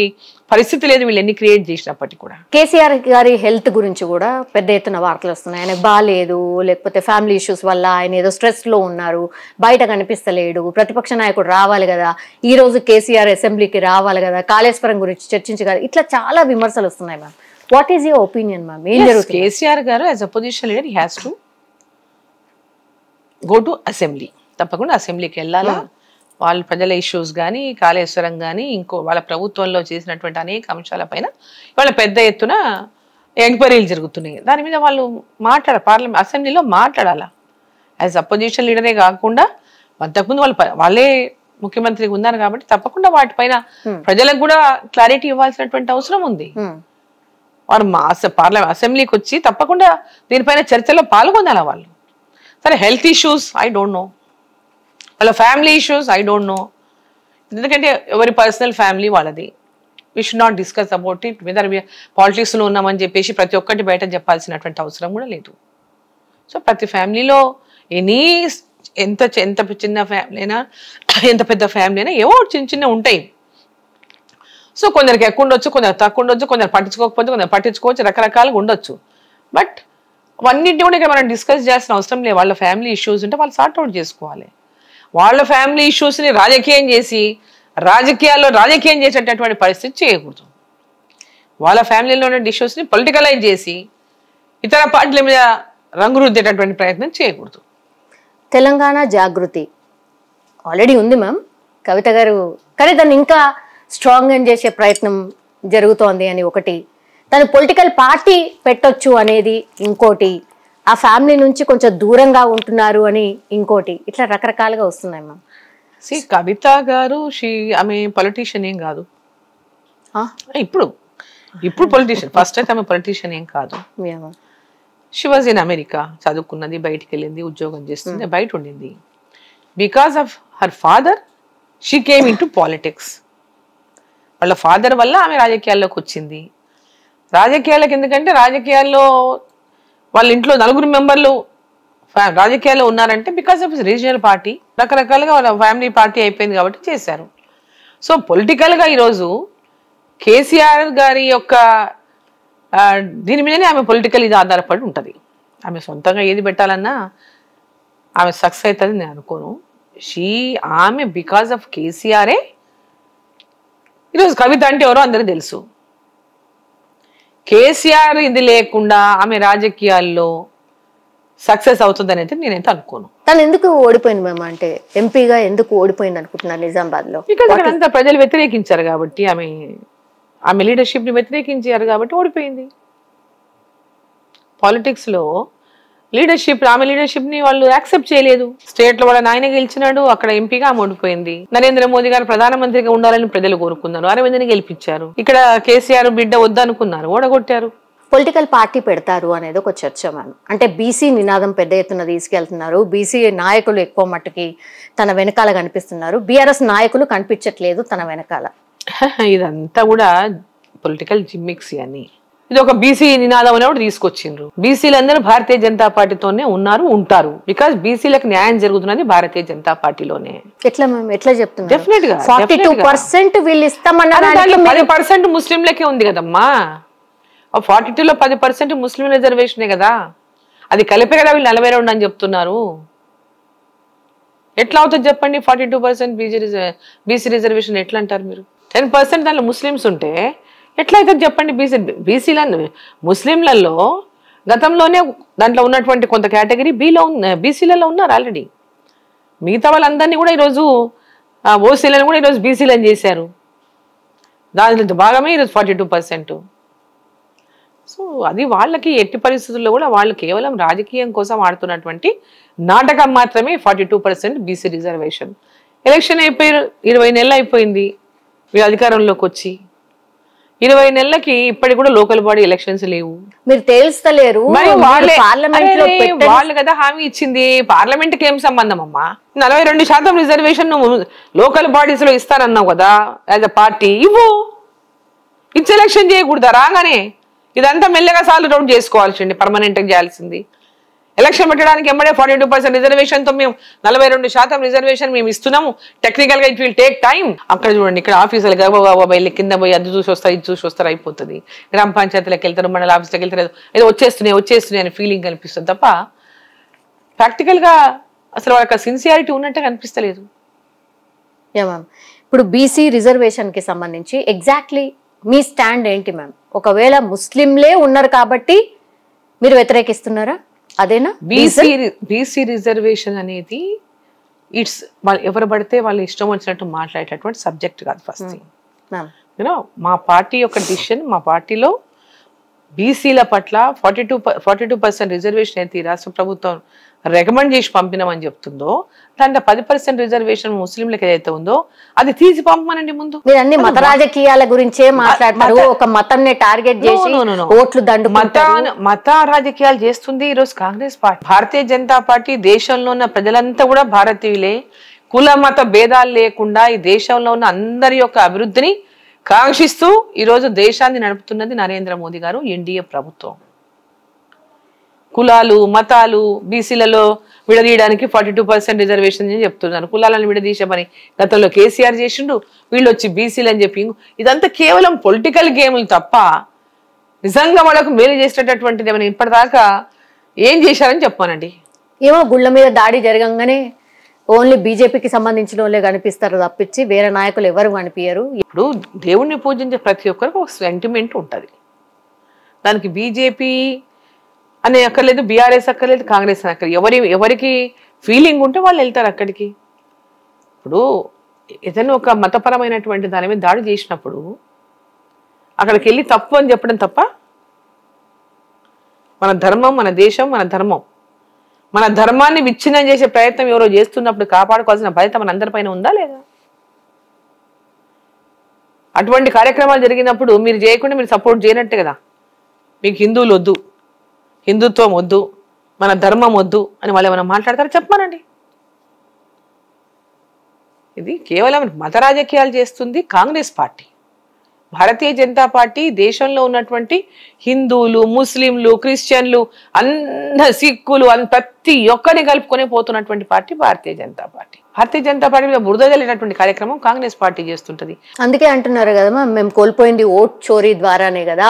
పరిస్థితి లేదు, వీళ్ళు ఎన్ని క్రియేట్ చేసినప్పటికీ కూడా. కేసీఆర్ గారి హెల్త్ గురించి కూడా పెద్ద ఎత్తున వార్తలు వస్తున్నాయి. ఆయన బాగాలేదు, లేకపోతే ఫ్యామిలీ ఇష్యూస్ వల్ల ఆయన ఏదో స్ట్రెస్ లో ఉన్నారు, బయట కనిపిస్తలేడు, ప్రతిపక్ష నాయకుడు రావాలి కదా, ఈ రోజు కేసీఆర్ అసెంబ్లీకి రావాలి కదా, కాళేశ్వరం గురించి చర్చించగలరు, ఇట్లా చాలా విమర్శలు వస్తున్నాయి ma'am. What is your opinion ma'am? ఏం జరుగుతుంది? కేసీఆర్ గారు as opposition leader he has to go to assembly, తప్పకుండా అసెంబ్లీకి వెళ్ళాలా. వాళ్ళ ప్రజల ఇష్యూస్ కానీ, కాళేశ్వరం కానీ, ఇంకో వాళ్ళ ప్రభుత్వంలో చేసినటువంటి అనేక అంశాలపైన వాళ్ళ పెద్ద ఎత్తున ఎంక్వైరీలు జరుగుతున్నాయి. దాని మీద వాళ్ళు పార్లమెంట్ అసెంబ్లీలో మాట్లాడాలా. యాజ్ అపోజిషన్ లీడరే కాకుండా అంతకుముందు వాళ్ళే ముఖ్యమంత్రికి ఉన్నారు కాబట్టి తప్పకుండా వాటిపైన ప్రజలకు కూడా క్లారిటీ ఇవ్వాల్సినటువంటి అవసరం ఉంది. వారు మా అసెంబ్లీకి వచ్చి తప్పకుండా దీనిపైన చర్చలో పాల్గొనాలి వాళ్ళు. సరే health issues I don't know, వాళ్ళ family issues I don't know, ఎందుకంటే ఎవరి పర్సనల్ ఫ్యామిలీ వాళ్ళది. We should not discuss about it. Whether పాలిటిక్స్లో ఉన్నామని చెప్పేసి ప్రతి ఒక్కటి బయట చెప్పాల్సినటువంటి అవసరం కూడా లేదు. సో ప్రతి ఫ్యామిలీలో ఎంత చిన్న ఫ్యామిలీ అయినా ఎంత పెద్ద ఫ్యామిలీ అయినా ఏవో చిన్న ఉంటాయి. సో కొందరికి ఎక్కువ ఉండొచ్చు, కొందరు తక్కువ ఉండొచ్చు, కొందరు పట్టించుకోకపోతే కొందరు పట్టించుకోవచ్చు, రకరకాలుగా ఉండొచ్చు. బట్ అవన్నింటినీ కూడా ఇక్కడ మనం డిస్కస్ చేయాల్సిన అవసరం లేదు. వాళ్ళ ఫ్యామిలీ ఇష్యూస్ ఉంటే వాళ్ళు సార్ట్అవుట్ చేసుకోవాలి. వాళ్ళ ఫ్యామిలీ ఇష్యూస్ని రాజకీయం చేసి రాజకీయం చేసేటటువంటి పరిస్థితి చేయకూడదు. వాళ్ళ ఫ్యామిలీలో ఉన్న ఇష్యూస్ని పొలిటికలైజ్ చేసి ఇతర పార్టీల మీద రంగు రుద్దేటటువంటి ప్రయత్నం చేయకూడదు. తెలంగాణ జాగృతి ఆల్రెడీ ఉంది మ్యామ్ కవిత గారు, కానీ దాన్ని ఇంకా స్ట్రాంగ్ చేసే ప్రయత్నం జరుగుతోంది అని ఒకటి, తను పొలిటికల్ పార్టీ పెట్టొచ్చు అనేది ఇంకోటి, ఆ ఫ్యామిలీ నుంచి కొంచెం దూరంగా ఉంటున్నారు అని ఇంకోటి, ఇట్లా రకరకాలుగా వస్తున్నాయి మ్యామ్. కవిత గారు ఆమె పొలిటీషియన్ ఏం కాదు. ఇప్పుడు పొలిటీషియన్, ఫస్ట్ అయితే ఆమె పొలిటీషియన్ ఏం కాదు. షీ వాజ్ ఇన్ అమెరికా, చదువుకున్నది, బయటికి వెళ్ళింది, ఉద్యోగం చేస్తుంది, బయట ఉండింది. Because of her father she came in to politics. వాళ్ళ ఫాదర్ వల్ల ఆమె రాజకీయాల్లోకి వచ్చింది. రాజకీయాలకు ఎందుకంటే రాజకీయాల్లో వాళ్ళ ఇంట్లో 4 మెంబర్లు రాజకీయాల్లో ఉన్నారంటే బికాస్ ఆఫ్ రీజనల్ పార్టీ, రకరకాలుగా వాళ్ళ ఫ్యామిలీ పార్టీ అయిపోయింది కాబట్టి చేశారు. సో పొలిటికల్గా ఈరోజు కేసీఆర్ గారి యొక్క దీని మీదనే ఆమె పొలిటికల్ ఇది ఆధారపడి ఉంటుంది. ఆమె సొంతంగా ఏది పెట్టాలన్నా ఆమె సక్సెస్ అవుతుంది నేను అనుకోను. ఆమె బికాస్ ఆఫ్ కేసీఆరే ఈరోజు కవిత అంటే ఎవరో అందరికీ తెలుసు. కేసీఆర్ ఇది లేకుండా ఆమె రాజకీయాల్లో సక్సెస్ అవుతుందని అయితే నేనైతే అనుకోను. తను ఎందుకు ఓడిపోయింది మ్యామ్, అంటే ఎంపీగా ఎందుకు ఓడిపోయింది అనుకుంటున్నారు నిజామాబాద్ లో? బికాజ్ అక్కడంతా ప్రజలు వ్యతిరేకించారు కాబట్టి, ఆమె లీడర్షిప్ ని వ్యతిరేకించారు కాబట్టి ఓడిపోయింది. పాలిటిక్స్ లో ఆమె లీడర్షిప్ ని వాళ్ళు యాక్సెప్ట్ చేయలేదు. స్టేట్ లో వాళ్ళ నాయన గెలిచినాడు, అక్కడ ఎంపీగా ఆమె ఓడిపోయింది. నరేంద్ర మోదీ గారు ప్రధానమంత్రిగా ఉండాలని ప్రజలు కోరుకున్నారు, అరవింద్ని గెలిపించారు. ఇక్కడ కేసీఆర్ బిడ్డ వద్దనుకున్నారు, ఓడగొట్టారు. పొలిటికల్ పార్టీ పెడతారు అనేది ఒక చర్చ మ్యామ్. అంటే బీసీ నినాదం పెద్ద ఎత్తున తీసుకెళ్తున్నారు, బీసీ నాయకులు ఎక్కువ మట్టుకి తన వెనకాల కనిపిస్తున్నారు, బీఆర్ఎస్ నాయకులు కనిపించట్లేదు తన వెనకాల. ఇదంతా కూడా పొలిటికల్ జిమ్మిక్స్ అని. ఇది ఒక బీసీ నినాదం అనేప్పుడు తీసుకొచ్చిండ్రు. బీసీలందరూ భారతీయ జనతా పార్టీతోనే ఉంటారు. బికాస్ బీసీలకు న్యాయం జరుగుతున్నది భారతీయ జనతా పార్టీలోనే. ఎట్లా మ్యామ్, ఎట్లా చెప్తున్నారు? డెఫినెట్ గా 42% వీళ్ళు ఇస్తామన్నారు, 10% ముస్లింలకే ఉంది కదమ్మా. 42లో 10% ముస్లిం రిజర్వేషనే కదా, అది కలిపే కదా వీళ్ళు 42 అని చెప్తున్నారు. ఎట్లా అవుతుంది చెప్పండి? 42% బీసీ రిజర్వేషన్ ఎట్లా అంటారు మీరు? 10% దాంట్లో ముస్లిమ్స్ ఉంటే ఎట్లా అవుతుంది చెప్పండి? ముస్లింలలో గతంలోనే దాంట్లో ఉన్నటువంటి కొంత కేటగిరీ బీసీలలో ఉన్నారు ఆల్రెడీ. మిగతా వాళ్ళందరినీ కూడా ఈరోజు ఓసీలను కూడా ఈరోజు బీసీలను చేశారు. దాంట్లో భాగమే ఈరోజు 42%. సో అది వాళ్ళకి ఎట్టి పరిస్థితుల్లో కూడా వాళ్ళు కేవలం రాజకీయం కోసం ఆడుతున్నటువంటి నాటకం మాత్రమే 42% బీసీ రిజర్వేషన్. ఎలక్షన్ అయిపోయి 20 నెలలు అయిపోయింది వీళ్ళు అధికారంలోకి వచ్చి. 20 నెలలకి ఇప్పటికి కూడా లోకల్ బాడీ ఎలక్షన్స్ లేవు. మీరు తేల్స్తలేరు. వాళ్ళు కదా హామీ ఇచ్చింది. పార్లమెంట్ కి ఏం సంబంధం అమ్మా? 42% రిజర్వేషన్ లోకల్ బాడీస్ లో ఇస్తానన్నావు కదా యాజ్ అ పార్టీ, ఇచ్చి ఎలక్షన్ చేయకూడదా? రాగానే ఇదంతా మెల్లగా సాల్వ్ అవుట్ చేసుకోవాల్సింది, పర్మనెంట్ గా చేయాల్సింది. ఎలక్షన్ పెట్టడానికి ఎంబడే 42% రిజర్వేషన్ తో మేము 42% రిజర్వేషన్ మేము ఇస్తున్నాము. టెక్నికల్ గా ఇట్ విల్ టేక్ టైం. అక్కడ చూడండి, ఇక్కడ ఆఫీసులు వెళ్ళి కింద పోయి అది చూసి వస్తారు, ఇది చూసి వస్తారు, అయిపోతుంది. గ్రామ పంచాయతీలకు వెళ్తారు, మండల ఆఫీసులకు వెళ్తారు, ఏదో వచ్చేస్తున్నాయి అని ఫీలింగ్ కనిపిస్తుంది తప్ప ప్రాక్టికల్ గా అసలు వాళ్ళకి సిన్సియారిటీ ఉన్నట్టే కనిపిస్తలేదు. మ్యామ్, ఇప్పుడు బీసీ రిజర్వేషన్ కి సంబంధించి ఎగ్జాక్ట్లీ మీ స్టాండ్ ఏంటి మ్యామ్? ఒకవేళ ముస్లింలే ఉన్నారు కాబట్టి మీరు వ్యతిరేకిస్తున్నారా? అదేనా? బీసీ రిజర్వేషన్ అనేది ఇట్స్ ఎవరు పడితే వాళ్ళు ఇష్టం వచ్చినట్టు మాట్లాడేటటువంటి సబ్జెక్ట్ కాదు. ఫస్ట్ యూనో మా పార్టీ యొక్క డిసిషన్, మా పార్టీలో బీసీల పట్ల 42% రిజర్వేషన్ అయితే రాష్ట్ర ప్రభుత్వం రికమెండ్ చేసి పంపినామని చెప్తుందో దాంట్లో 10% రిజర్వేషన్ ముస్లింలకు ఏదైతే ఉందో అది తీసి పంపమనండి ముందు. మీరు అన్ని మత రాజకీయాల గురించే మాట్లాడతారు, ఒక మతంని టార్గెట్ చేసి ఓట్లు దండు మత రాజకీయాలు చేస్తుంది ఈరోజు కాంగ్రెస్ పార్టీ. భారతీయ జనతా పార్టీ దేశంలో ఉన్న ప్రజలంతా కూడా భారతీయులే, కుల మత భేదాలు లేకుండా ఈ దేశంలో ఉన్న అందరి యొక్క అభివృద్ధిని కాంక్షిస్తూ ఈరోజు దేశాన్ని నడుపుతున్నది నరేంద్ర మోదీ గారు, ఎన్డీఏ ప్రభుత్వం. కులాలు మతాలు బీసీలలో విడదీయడానికి 42% రిజర్వేషన్ అని చెప్తున్నారు. కులాలను విడదీసే పని గతంలో కేసీఆర్ చేసిండు, వీళ్ళు వచ్చి బీసీలు అని చెప్పి ఇదంతా కేవలం పొలిటికల్ గేములు తప్ప నిజంగా వాళ్ళకు మేలు చేసేటటువంటిది ఏమైనా ఇప్పటిదాకా ఏం చేశారని చెప్పానండి. ఏమో గుళ్ళ మీద దాడి జరగంగానే ఓన్లీ బీజేపీకి సంబంధించిన వాళ్ళే కనిపిస్తారు తప్పించి వేరే నాయకులు ఎవరు కనిపించరు. ఇప్పుడు దేవుణ్ణి పూజించే ప్రతి ఒక్కరికి ఒక సెంటిమెంట్ ఉంటుంది. దానికి బీజేపీ అనే అక్కర్లేదు, బీఆర్ఎస్ అక్కర్లేదు, కాంగ్రెస్ అని అక్కర్లేదు. ఎవరికి ఫీలింగ్ ఉంటే వాళ్ళు వెళ్తారు అక్కడికి. ఇప్పుడు ఏదైనా ఒక మతపరమైనటువంటి దాని మీద దాడి చేసినప్పుడు అక్కడికి వెళ్ళి తప్పు అని చెప్పడం తప్ప, మన ధర్మం మన దేశం మన ధర్మం, మన ధర్మాన్ని విచ్ఛిన్నం చేసే ప్రయత్నం ఎవరో చేస్తున్నప్పుడు కాపాడుకోవాల్సిన బాధ్యత మన అందరిపైన ఉందా లేదా? అటువంటి కార్యక్రమాలు జరిగినప్పుడు మీరు చేయకుండా మీరు సపోర్ట్ చేయనట్టే కదా. మీకు హిందువులు వద్దు, హిందుత్వం వద్దు, మన ధర్మం వద్దు అని వాళ్ళు ఏమైనా మాట్లాడతారో చెప్పమానండి. ఇది కేవలం మత రాజకీయాలు చేస్తుంది కాంగ్రెస్ పార్టీ. భారతీయ జనతా పార్టీ దేశంలో ఉన్నటువంటి హిందువులు ముస్లింలు క్రిస్టియన్లు సిక్కులు ప్రతి ఒక్కరిని కలుపుకొని పోతున్నటువంటి party Bharatiya Janata party. Bharatiya Janata party మీద బురద జల్లినటువంటి కార్యక్రమం కాంగ్రెస్ పార్టీ చేస్తుంటది. అందుకే అంటున్నారు కదా మేము కోల్పోయింది ఓట్ చోరీ ద్వారానే కదా.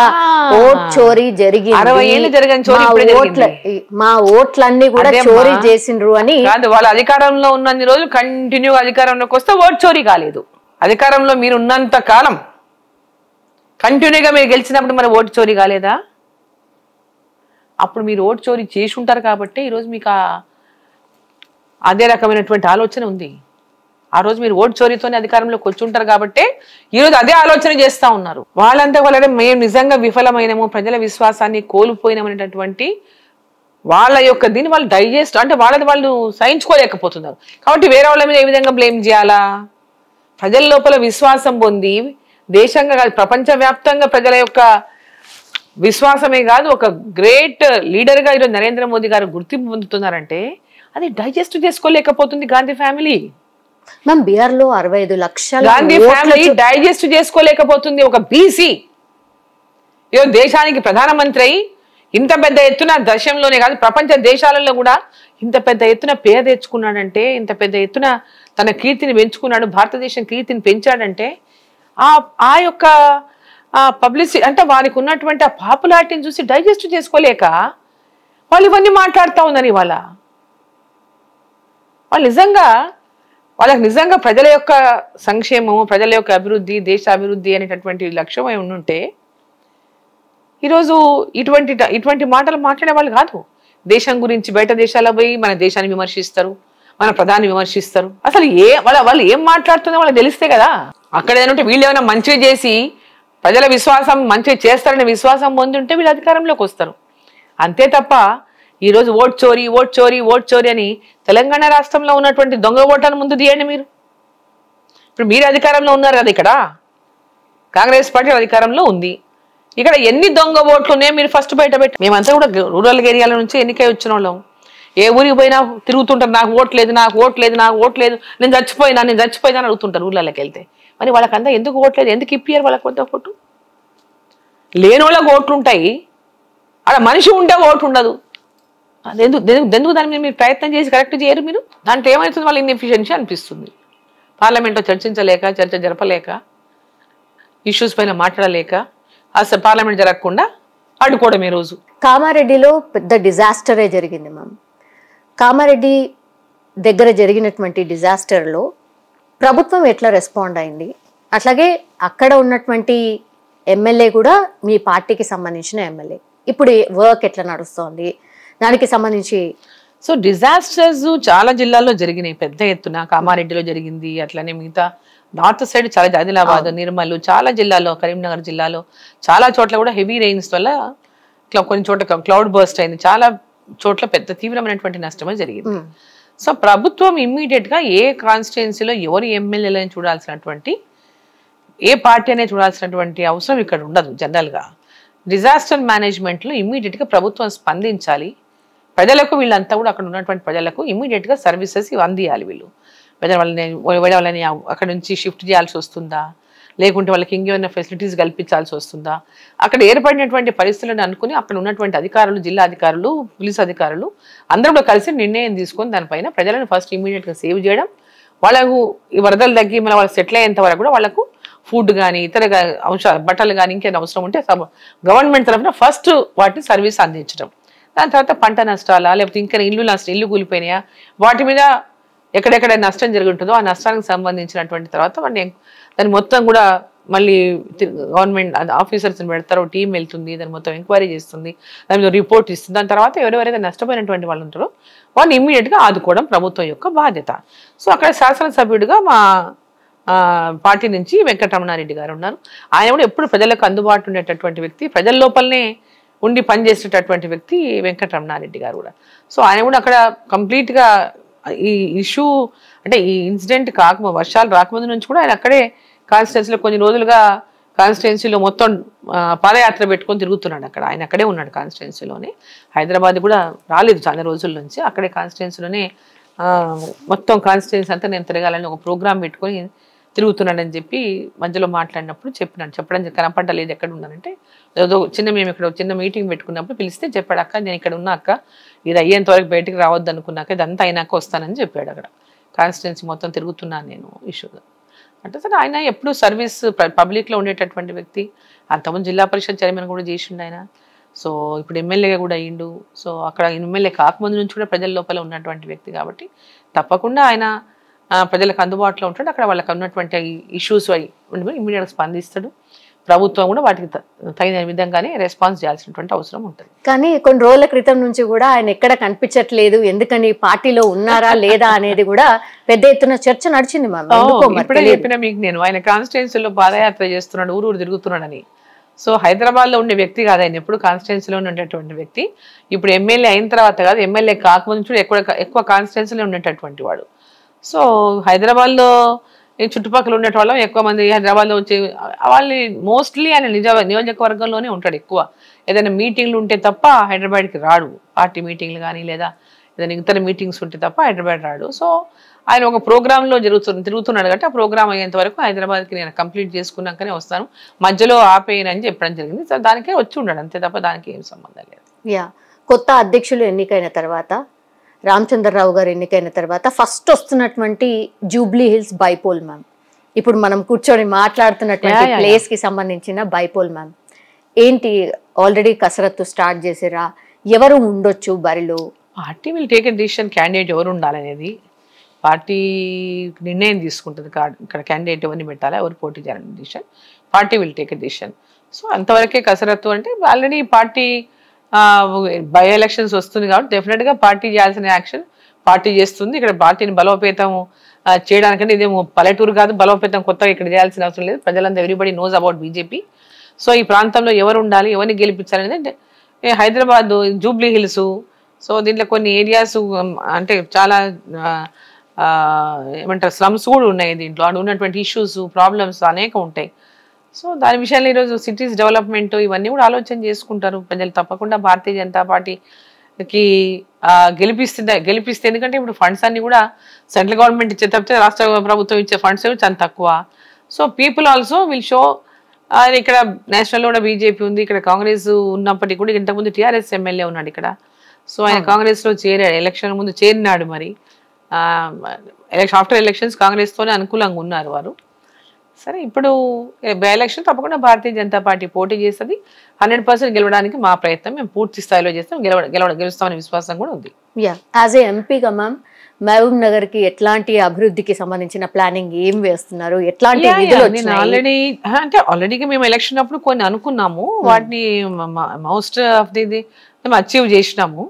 ఓట్ చోరీ జరిగింది, 60 ఏళ్ళు జరగని చోరీ, మా ఓట్లన్నీ కూడా చోరీ చేసిండ్రు అని కాదు. వాళ్ళ అధికారంలో ఉన్నన్ని రోజులు కంటిన్యూగా అధికారంలోకి వస్తే ఓట్ చోరీ కాలేదు. అధికారంలో మీరు ఉన్నంత కాలం కంటిన్యూగా మీరు గెలిచినప్పుడు మరి ఓటు చోరీ కాలేదా? అప్పుడు మీరు ఓటు చోరీ చేసి ఉంటారు కాబట్టి ఈరోజు మీకు అదే రకమైనటువంటి ఆలోచన ఉంది. ఆ రోజు మీరు ఓటు చోరీతోనే అధికారంలోకి వచ్చి ఉంటారు కాబట్టి ఈరోజు అదే ఆలోచన చేస్తూ ఉన్నారు. వాళ్ళంతా వాళ్ళంటే మేము నిజంగా విఫలమైనము, ప్రజల విశ్వాసాన్ని కోల్పోయినామనేటటువంటి వాళ్ళ యొక్క దీన్ని వాళ్ళు డైజెస్ట్ అంటే వాళ్ళది వాళ్ళు సహించుకోలేకపోతున్నారు. కాబట్టి వేరే వాళ్ళ మీద ఏ విధంగా బ్లేమ్ చేయాలా? ప్రజల లోపల విశ్వాసం పొంది దేశంగా కాదు ప్రపంచవ్యాప్తంగా ప్రజల యొక్క విశ్వాసమే కాదు ఒక గ్రేట్ లీడర్గా ఈరోజు నరేంద్ర మోదీ గారు గుర్తింపు పొందుతున్నారంటే అది డైజెస్ట్ చేసుకోలేకపోతుంది గాంధీ ఫ్యామిలీ. మ్యామ్ బీహార్ లో 65 లక్షల గాంధీ ఫ్యామిలీ డైజెస్ట్ చేసుకోలేకపోతుంది. ఒక బీసీ ఈరోజు దేశానికి ప్రధానమంత్రి అయి ఇంత పెద్ద ఎత్తున దేశంలోనే కాదు ప్రపంచ దేశాలలో కూడా ఇంత పెద్ద ఎత్తున పేరు తెచ్చుకున్నాడంటే, ఇంత పెద్ద ఎత్తున తన కీర్తిని పెంచుకున్నాడు, భారతదేశం కీర్తిని పెంచాడంటే ఆ యొక్క పబ్లిసిటీ అంటే వారికి ఉన్నటువంటి ఆ పాపులారిటీని చూసి డైజెస్ట్ చేసుకోలేక వాళ్ళు ఇవన్నీ మాట్లాడుతూ ఉన్నారు. ఇవాళ వాళ్ళకి నిజంగా ప్రజల యొక్క సంక్షేమము, ప్రజల యొక్క అభివృద్ధి, దేశ అభివృద్ధి అనేటటువంటి లక్ష్యం అయి ఉంటే ఈరోజు ఇటువంటి మాటలు మాట్లాడే వాళ్ళు కాదు. దేశం గురించి బయట దేశాల పోయి మన దేశాన్ని విమర్శిస్తారు, మన ప్రధాని విమర్శిస్తారు. అసలు వాళ్ళు ఏం మాట్లాడుతుందో వాళ్ళకి తెలిస్తే కదా. అక్కడ ఏదంటే వీళ్ళు ఏమైనా మంచిగా చేసి ప్రజల విశ్వాసం మంచిగా చేస్తారనే విశ్వాసం పొంది ఉంటే వీళ్ళు అధికారంలోకి వస్తారు. అంతే తప్ప ఈరోజు ఓట్ చోరీ అని తెలంగాణ రాష్ట్రంలో ఉన్నటువంటి దొంగ ఓట్లను ముందు తీయండి. ఇప్పుడు మీరు అధికారంలో ఉన్నారు కదా, ఇక్కడ కాంగ్రెస్ పార్టీ అధికారంలో ఉంది. ఇక్కడ ఎన్ని దొంగ ఓట్లు ఉన్నాయో మీరు ఫస్ట్ బయట పెట్టి. మేమంతా కూడా రూరల్ ఏరియాల నుంచి ఎన్నికై వచ్చిన వాళ్ళం. ఏ ఊరికి పోయినా తిరుగుతుంటారు, నాకు ఓట్లేదు, నేను చచ్చిపోయినా అని అడుగుతుంటారు ఊళ్ళకి వెళ్తే. మరి వాళ్ళకంతా ఎందుకు ఓట్లేదు, ఎందుకు ఇప్పియారు వాళ్ళకి కొంత ఓటు? లేని వాళ్ళకి ఓట్లు ఉంటాయి, అక్కడ మనిషి ఉంటే ఓటు ఉండదు. ఎందుకు దాని మీద మీరు ప్రయత్నం చేసి కరెక్ట్ చేయరు? మీరు దాంట్లో ఏమవుతుంది, వాళ్ళ ఇన్ఎఫిషియన్సీ అనిపిస్తుంది. పార్లమెంట్లో చర్చించలేక, చర్చ జరపలేక, ఇష్యూస్ పైన మాట్లాడలేక అసలు పార్లమెంట్ జరగకుండా అడ్డుకోవడం. ఈ రోజు కామారెడ్డిలో పెద్ద డిజాస్టరే జరిగింది మ్యామ్. కామారెడ్డి దగ్గర జరిగినటువంటి డిజాస్టర్లో ప్రభుత్వం ఎట్లా రెస్పాండ్ అయింది? అట్లాగే అక్కడ ఉన్నటువంటి ఎమ్మెల్యే కూడా మీ పార్టీకి సంబంధించిన ఎమ్మెల్యే, ఇప్పుడు వర్క్ ఎట్లా నడుస్తోంది దానికి సంబంధించి? సో డిజాస్టర్స్ చాలా జిల్లాల్లో జరిగినాయి పెద్ద ఎత్తున. కామారెడ్డిలో జరిగింది, అట్లనే మిగతా నార్త్ సైడ్ చాలా, ఆదిలాబాద్, నిర్మల్, చాలా జిల్లాలో, కరీంనగర్ జిల్లాలో చాలా చోట్ల కూడా హెవీ రెయిన్స్ వల్ల కొన్ని చోట్ల క్లౌడ్ బర్స్ట్ అయింది. చాలా చోట్ల పెద్ద తీవ్రమైనటువంటి నష్టమే జరిగింది. సో ప్రభుత్వం ఇమ్మీడియట్ గా ఏ కాన్స్టిట్యున్సీలో ఎవరు ఎమ్మెల్యేలను చూడాల్సినటువంటి, ఏ పార్టీ అనేది చూడాల్సినటువంటి అవసరం ఇక్కడ ఉండదు. జనరల్ గా డిజాస్టర్ మేనేజ్మెంట్ లో ఇమ్మీడియట్ గా ప్రభుత్వం స్పందించాలి. ప్రజలకు వీళ్ళంతా కూడా అక్కడ ఉన్నటువంటి ప్రజలకు ఇమ్మీడియట్ గా సర్వీసెస్ అందియాలి. వీళ్ళు వాళ్ళని అక్కడ నుంచి షిఫ్ట్ చేయాల్సి వస్తుందా, లేకుంటే వాళ్ళకి ఇంకేమైనా ఫెసిలిటీస్ కల్పించాల్సి వస్తుందా, అక్కడ ఏర్పడినటువంటి పరిస్థితులను అనుకుని అక్కడ ఉన్నటువంటి అధికారులు, జిల్లా అధికారులు, పోలీస్ అధికారులు అందరూ కూడా కలిసి నిర్ణయం తీసుకొని దానిపైన ప్రజలను ఫస్ట్ ఇమీడియట్ గా సేవ్ చేయడం, వాళ్ళకు ఈ వరదలు తగ్గి మళ్ళీ వాళ్ళు సెటిల్ అయ్యేంత వరకు కూడా వాళ్ళకు ఫుడ్ కానీ ఇతర అంశాలు, బట్టలు కానీ ఇంకేమైనా అవసరం ఉంటే గవర్నమెంట్ తరఫున ఫస్ట్ వాటిని సర్వీస్ అందించడం. దాని తర్వాత పంట నష్టాలా, లేకపోతే ఇంకా ఇల్లు కూలిపోయినాయా, వాటి మీద ఎక్కడెక్కడ నష్టం జరుగుతుందో ఆ నష్టానికి సంబంధించినటువంటి తర్వాత దాన్ని మొత్తం కూడా మళ్ళీ గవర్నమెంట్ ఆఫీసర్స్ని పెడతారు, టీం వెళ్తుంది, దాన్ని మొత్తం ఎంక్వైరీ చేస్తుంది, దాని మీద రిపోర్ట్ ఇస్తుంది. దాని తర్వాత ఎవరెవరైతే నష్టపోయినటువంటి వాళ్ళు ఉంటారో వాళ్ళని ఇమ్మీడియట్గా ఆదుకోవడం ప్రభుత్వం యొక్క బాధ్యత. సో అక్కడ శాసనసభ్యుడిగా మా పార్టీ నుంచి వెంకటరమణారెడ్డి గారు ఉన్నారు. ఆయన కూడా ఎప్పుడు ప్రజలకు అందుబాటులో ఉండేటటువంటి వ్యక్తి, ప్రజల లోపలనే ఉండి పనిచేసేటటువంటి వ్యక్తి వెంకటరమణారెడ్డి గారు కూడా. సో ఆయన కూడా అక్కడ కంప్లీట్గా ఈ ఇష్యూ అంటే ఈ ఇన్సిడెంట్ వర్షాలు రాకముందు నుంచి కూడా ఆయన అక్కడే కాన్స్టిట్యున్సీలో కొన్ని రోజులుగా కాన్స్టిట్యున్సీలో మొత్తం పాదయాత్ర పెట్టుకొని తిరుగుతున్నాడు. ఆయన అక్కడే ఉన్నాడు కాన్స్టిట్యున్సీలోనే. హైదరాబాద్ కూడా రాలేదు చాలా రోజుల నుంచి, అక్కడే కాన్స్టిట్యున్సీలోనే మొత్తం కాన్స్టిట్యున్సీ అంతా నేను తిరగాలని ఒక ప్రోగ్రామ్ పెట్టుకొని తిరుగుతున్నాడని చెప్పి మధ్యలో మాట్లాడినప్పుడు చెప్పడం కనపడలేదు ఎక్కడ ఉన్నానంటే, ఏదో మేము ఇక్కడ చిన్న మీటింగ్ పెట్టుకున్నప్పుడు పిలిస్తే చెప్పాడు, అక్క నేను ఇక్కడ ఉన్నాక ఇది అయ్యేంత వరకు బయటికి రావద్దు అనుకున్నాక ఇదంతా అయినాక వస్తానని చెప్పాడు. అక్కడ కాన్స్టిట్యున్సీ మొత్తం తిరుగుతున్నాను నేను ఇష్యూగా అంటే. సరే ఆయన ఎప్పుడు సర్వీస్ పబ్లిక్లో ఉండేటటువంటి వ్యక్తి, అంతకుముందు జిల్లా పరిషత్ చైర్మన్ కూడా చేసిండు ఆయన. సో ఇప్పుడు ఎమ్మెల్యేగా కూడా అయ్యిండు. సో అక్కడ ఎమ్మెల్యే కాకముందు నుంచి కూడా ప్రజల లోపల ఉన్నటువంటి వ్యక్తి కాబట్టి తప్పకుండా ఆయన ప్రజలకు అందుబాటులో ఉంటాడు. అక్కడ వాళ్ళకి ఉన్నటువంటి ఇష్యూస్ ఇమ్మీడియట్గా స్పందిస్తాడు. ప్రభుత్వం కూడా వాటికి తగిన విధంగానే రెస్పాన్స్ చేయాల్సినటువంటి అవసరం ఉంటుంది. కానీ కొన్ని రోజుల క్రితం నుంచి కూడా ఆయన ఎక్కడ కనిపించట్లేదు, ఎందుకని పార్టీలో ఉన్నారా లేదా అనేది కూడా పెద్ద ఎత్తున చర్చ నడిచింది. ఇప్పుడే చెప్పిన మీకు నేను, ఆయన కాన్స్టిట్యున్సీలో పాదయాత్ర చేస్తున్నాడు, ఊరు తిరుగుతున్నాడని. సో హైదరాబాద్ లో ఉండే వ్యక్తి కాదు ఆయన, ఎప్పుడు కాన్స్టిట్యున్సీలో ఉండేటటువంటి వ్యక్తి. ఇప్పుడు ఎమ్మెల్యే అయిన తర్వాత కాదు, ఎమ్మెల్యే కాకముందు కూడా ఎక్కువ కాన్స్టిట్యున్సీలో ఉండేటటువంటి వాడు. సో హైదరాబాద్లో చుట్టుపక్కల ఉండేట వాళ్ళం ఎక్కువ మంది హైదరాబాద్లో వచ్చి వాళ్ళని మోస్ట్లీ ఆయన నియోజకవర్గంలోనే ఉంటాడు ఎక్కువ. ఏదైనా మీటింగ్లు ఉంటే తప్ప హైదరాబాద్కి రాడు, పార్టీ మీటింగ్లు కానీ లేదా ఏదైనా ఇతర మీటింగ్స్ ఉంటే తప్ప హైదరాబాద్ రాడు. సో ఆయన ఒక ప్రోగ్రాంలో తిరుగుతున్నాడు కాబట్టి ఆ ప్రోగ్రామ్ అయ్యేంత వరకు హైదరాబాద్కి నేను కంప్లీట్ చేసుకున్నాకనే వస్తాను, మధ్యలో ఆపేయనని చెప్పడం జరిగింది. సో దానికే వచ్చి ఉన్నాడు అంతే తప్ప దానికి ఏం సంబంధం లేదు. కొత్త అధ్యక్షులు ఎన్నికైన తర్వాత, రామచంద్రరావు గారు ఎన్నికైన తర్వాత ఫస్ట్ వస్తున్నటువంటి జూబ్లీ హిల్స్ బైపోల్ మ్యామ్, ఇప్పుడు మనం కూర్చొని మాట్లాడుతున్నటువంటి ప్లేస్ కి సంబంధించిన బైపోల్ మ్యామ్ ఏంటి, ఆల్రెడీ కసరత్తు స్టార్ట్ చేసారా, ఎవరు ఉండొచ్చు బరిలో? Party will take a decision, candidate ఎవరు ఉండాలనేది పార్టీ నిర్ణయం తీసుకుంటుంది. ఇక్కడ క్యాండిడేట్ ఎవరిని పెట్టాలా, ఎవరు పోటీ చేయాలని decision party will take a decision. So అంతవరకే కసరత్తు. అంటే ఆల్రెడీ పార్టీ బై ఎలక్షన్స్ వస్తుంది కాబట్టి డెఫినెట్గా పార్టీ చేయాల్సిన యాక్షన్ పార్టీ చేస్తుంది. ఇక్కడ పార్టీని బలోపేతం చేయడానికంటే ఇదేమో పల్లెటూరు కాదు, బలోపేతం కొత్తగా ఇక్కడ చేయాల్సిన అవసరం లేదు. ప్రజలంతా everybody knows about BJP. So ఈ ప్రాంతంలో ఎవరు ఉండాలి, ఎవరిని గెలిపించాలనేది హైదరాబాద్ జూబ్లీ హిల్స్. సో దీంట్లో కొన్ని ఏరియాస్ అంటే చాలా ఏమంటారు స్లమ్స్ కూడా ఉన్నాయి. దీంట్లో అక్కడ ఉన్నటువంటి ఇష్యూస్, ప్రాబ్లమ్స్ అనేక ఉంటాయి. సో దాని విషయాల్లో ఈరోజు సిటీస్ డెవలప్మెంట్ ఇవన్నీ కూడా ఆలోచన చేసుకుంటారు ప్రజలు. తప్పకుండా భారతీయ జనతా పార్టీకి గెలిపిస్తే ఎందుకంటే ఇప్పుడు ఫండ్స్ అన్ని కూడా సెంట్రల్ గవర్నమెంట్ ఇచ్చే తప్పితే రాష్ట్ర ప్రభుత్వం ఇచ్చే ఫండ్స్ చాలా తక్కువ. So people also will show. ఇక్కడ నేషనల్లో కూడా బీజేపీ ఉంది, ఇక్కడ కాంగ్రెస్ ఉన్నప్పటికీ కూడా ఇంతకుముందు టీఆర్ఎస్ ఎమ్మెల్యే ఉన్నాడు ఇక్కడ. సో ఆయన కాంగ్రెస్లో చేరాడు, ఎలక్షన్ ముందు చేరినాడు. మరి ఆఫ్టర్ ఎలక్షన్స్ కాంగ్రెస్తోనే అనుకూలంగా ఉన్నారు వారు. సరే ఇప్పుడు బై ఎలక్షన్ తప్పకుండా భారతీయ జనతా పార్టీ పోటీ చేస్తుంది. 100% గెలవడానికి మా ప్రయత్నం మేము పూర్తి స్థాయిలో చేస్తాం, గెలుస్తామనే విశ్వాసం కూడా ఉంది. యాజ్ ఏ ఎంపీగా మ్యామ్ మహబూబ్ నగర్ కి ఎట్లాంటి అభివృద్ధికి సంబంధించిన ప్లానింగ్ ఏం వేస్తున్నారు, ఎట్లాంటి ఆల్రెడీ మేము ఎలక్షన్ అప్పుడు కొన్ని అనుకున్నాము, వాటిని మోస్ట్ ఆఫ్ ది మేము అచీవ్ చేసినాము.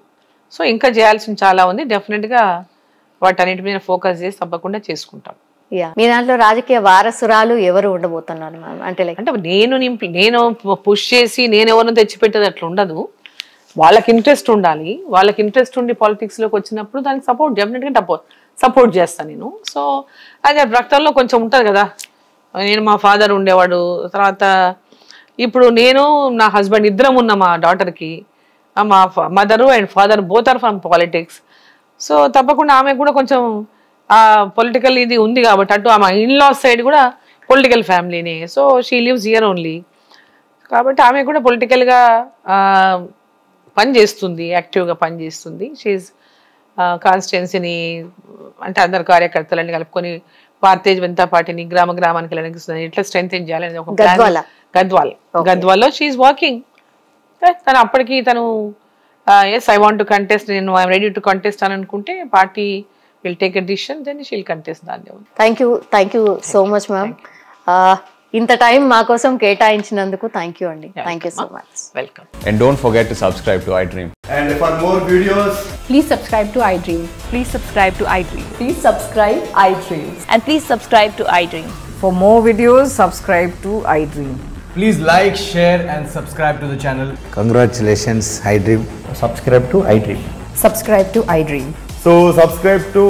సో ఇంకా చేయాల్సిన చాలా ఉంది. డెఫినెట్ గా వాటన్నిటి మీద ఫోకస్ చేసి తప్పకుండా చేసుకుంటాం. మీ దాంట్లో రాజకీయ వారసురాలు ఎవరు ఉండబోతున్నారు మ్యామ్? అంటే నేను పుష్ చేసి నేను ఎవరిని తెచ్చిపెట్టేది అట్లా ఉండదు. వాళ్ళకి ఇంట్రెస్ట్ ఉండాలి, వాళ్ళకి ఇంట్రెస్ట్ ఉండి పాలిటిక్స్లోకి వచ్చినప్పుడు దానికి డెఫినెట్గా సపోర్ట్ చేస్తాను నేను. సో అదే రక్తంలో కొంచెం ఉంటుంది కదా. నేను మా ఫాదర్ ఉండేవాడు, తర్వాత ఇప్పుడు నేను నా హస్బెండ్ ఇద్దరం ఉన్న మా డాటర్కి మా mother and father both are from politics. So తప్పకుండా ఆమె కూడా కొంచెం పొలిటికల్ ఇది ఉంది కాబట్టి, అటు ఆమె ఇన్లాస్ సైడ్ కూడా పొలిటికల్ ఫ్యామిలీనే. So she lives here only, కాబట్టి ఆమె కూడా పొలిటికల్గా పనిచేస్తుంది, యాక్టివ్గా పనిచేస్తుంది. షీఈ్ కాన్స్టిట్యున్సీని అంటే అందరు కార్యకర్తలని కలుపుకొని భారతీయ జనతా పార్టీని గ్రామానికి వెళ్ళడానికి ఎట్లా స్ట్రెంగ్తెన్ చేయాలనేది ఒక గద్వాల్లో షీఈ్ వాకింగ్. తను అప్పటికి తను yes I want to contest, నేను ఐఎమ్ రెడీ టు కంటెస్ట్ అని అనుకుంటే party will take a decision, then she'll contest. దాన్ని thank you so much ma'am. ఇంత టైం మా కోసం కేటాయించినందుకు థ్యాంక్ యూ అండి. Thank you so much. Welcome. And don't forget to subscribe to iDream. And for more videos, Please subscribe to iDream. Please subscribe to iDream. Please subscribe iDream. And please subscribe to iDream. For more videos, subscribe to iDream. please like, share and subscribe to the channel. Congratulations, iDream. Subscribe to iDream. Subscribe to iDream. So subscribe to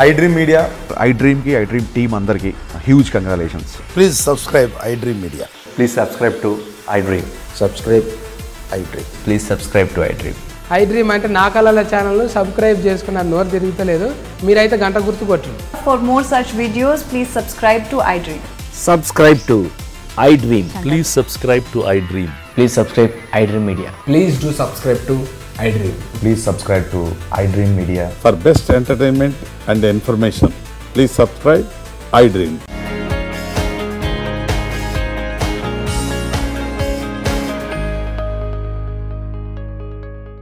iDream Media. iDream ki iDream team andarki huge congratulations. Please subscribe iDream Media. Please subscribe to iDream. Subscribe iDream. Please subscribe to iDream. iDream అంటే నా కళల channel subscribe చేసుకున్న నోరు తిరుగుతలేదు, మీరైతే గంట గుర్తు కొట్టండి. For more such videos, please subscribe to iDream. Subscribe to iDream. Please subscribe to iDream. Please subscribe iDream Media. Please do subscribe to iDream. Please subscribe to iDream Media. For best entertainment and information, please subscribe iDream.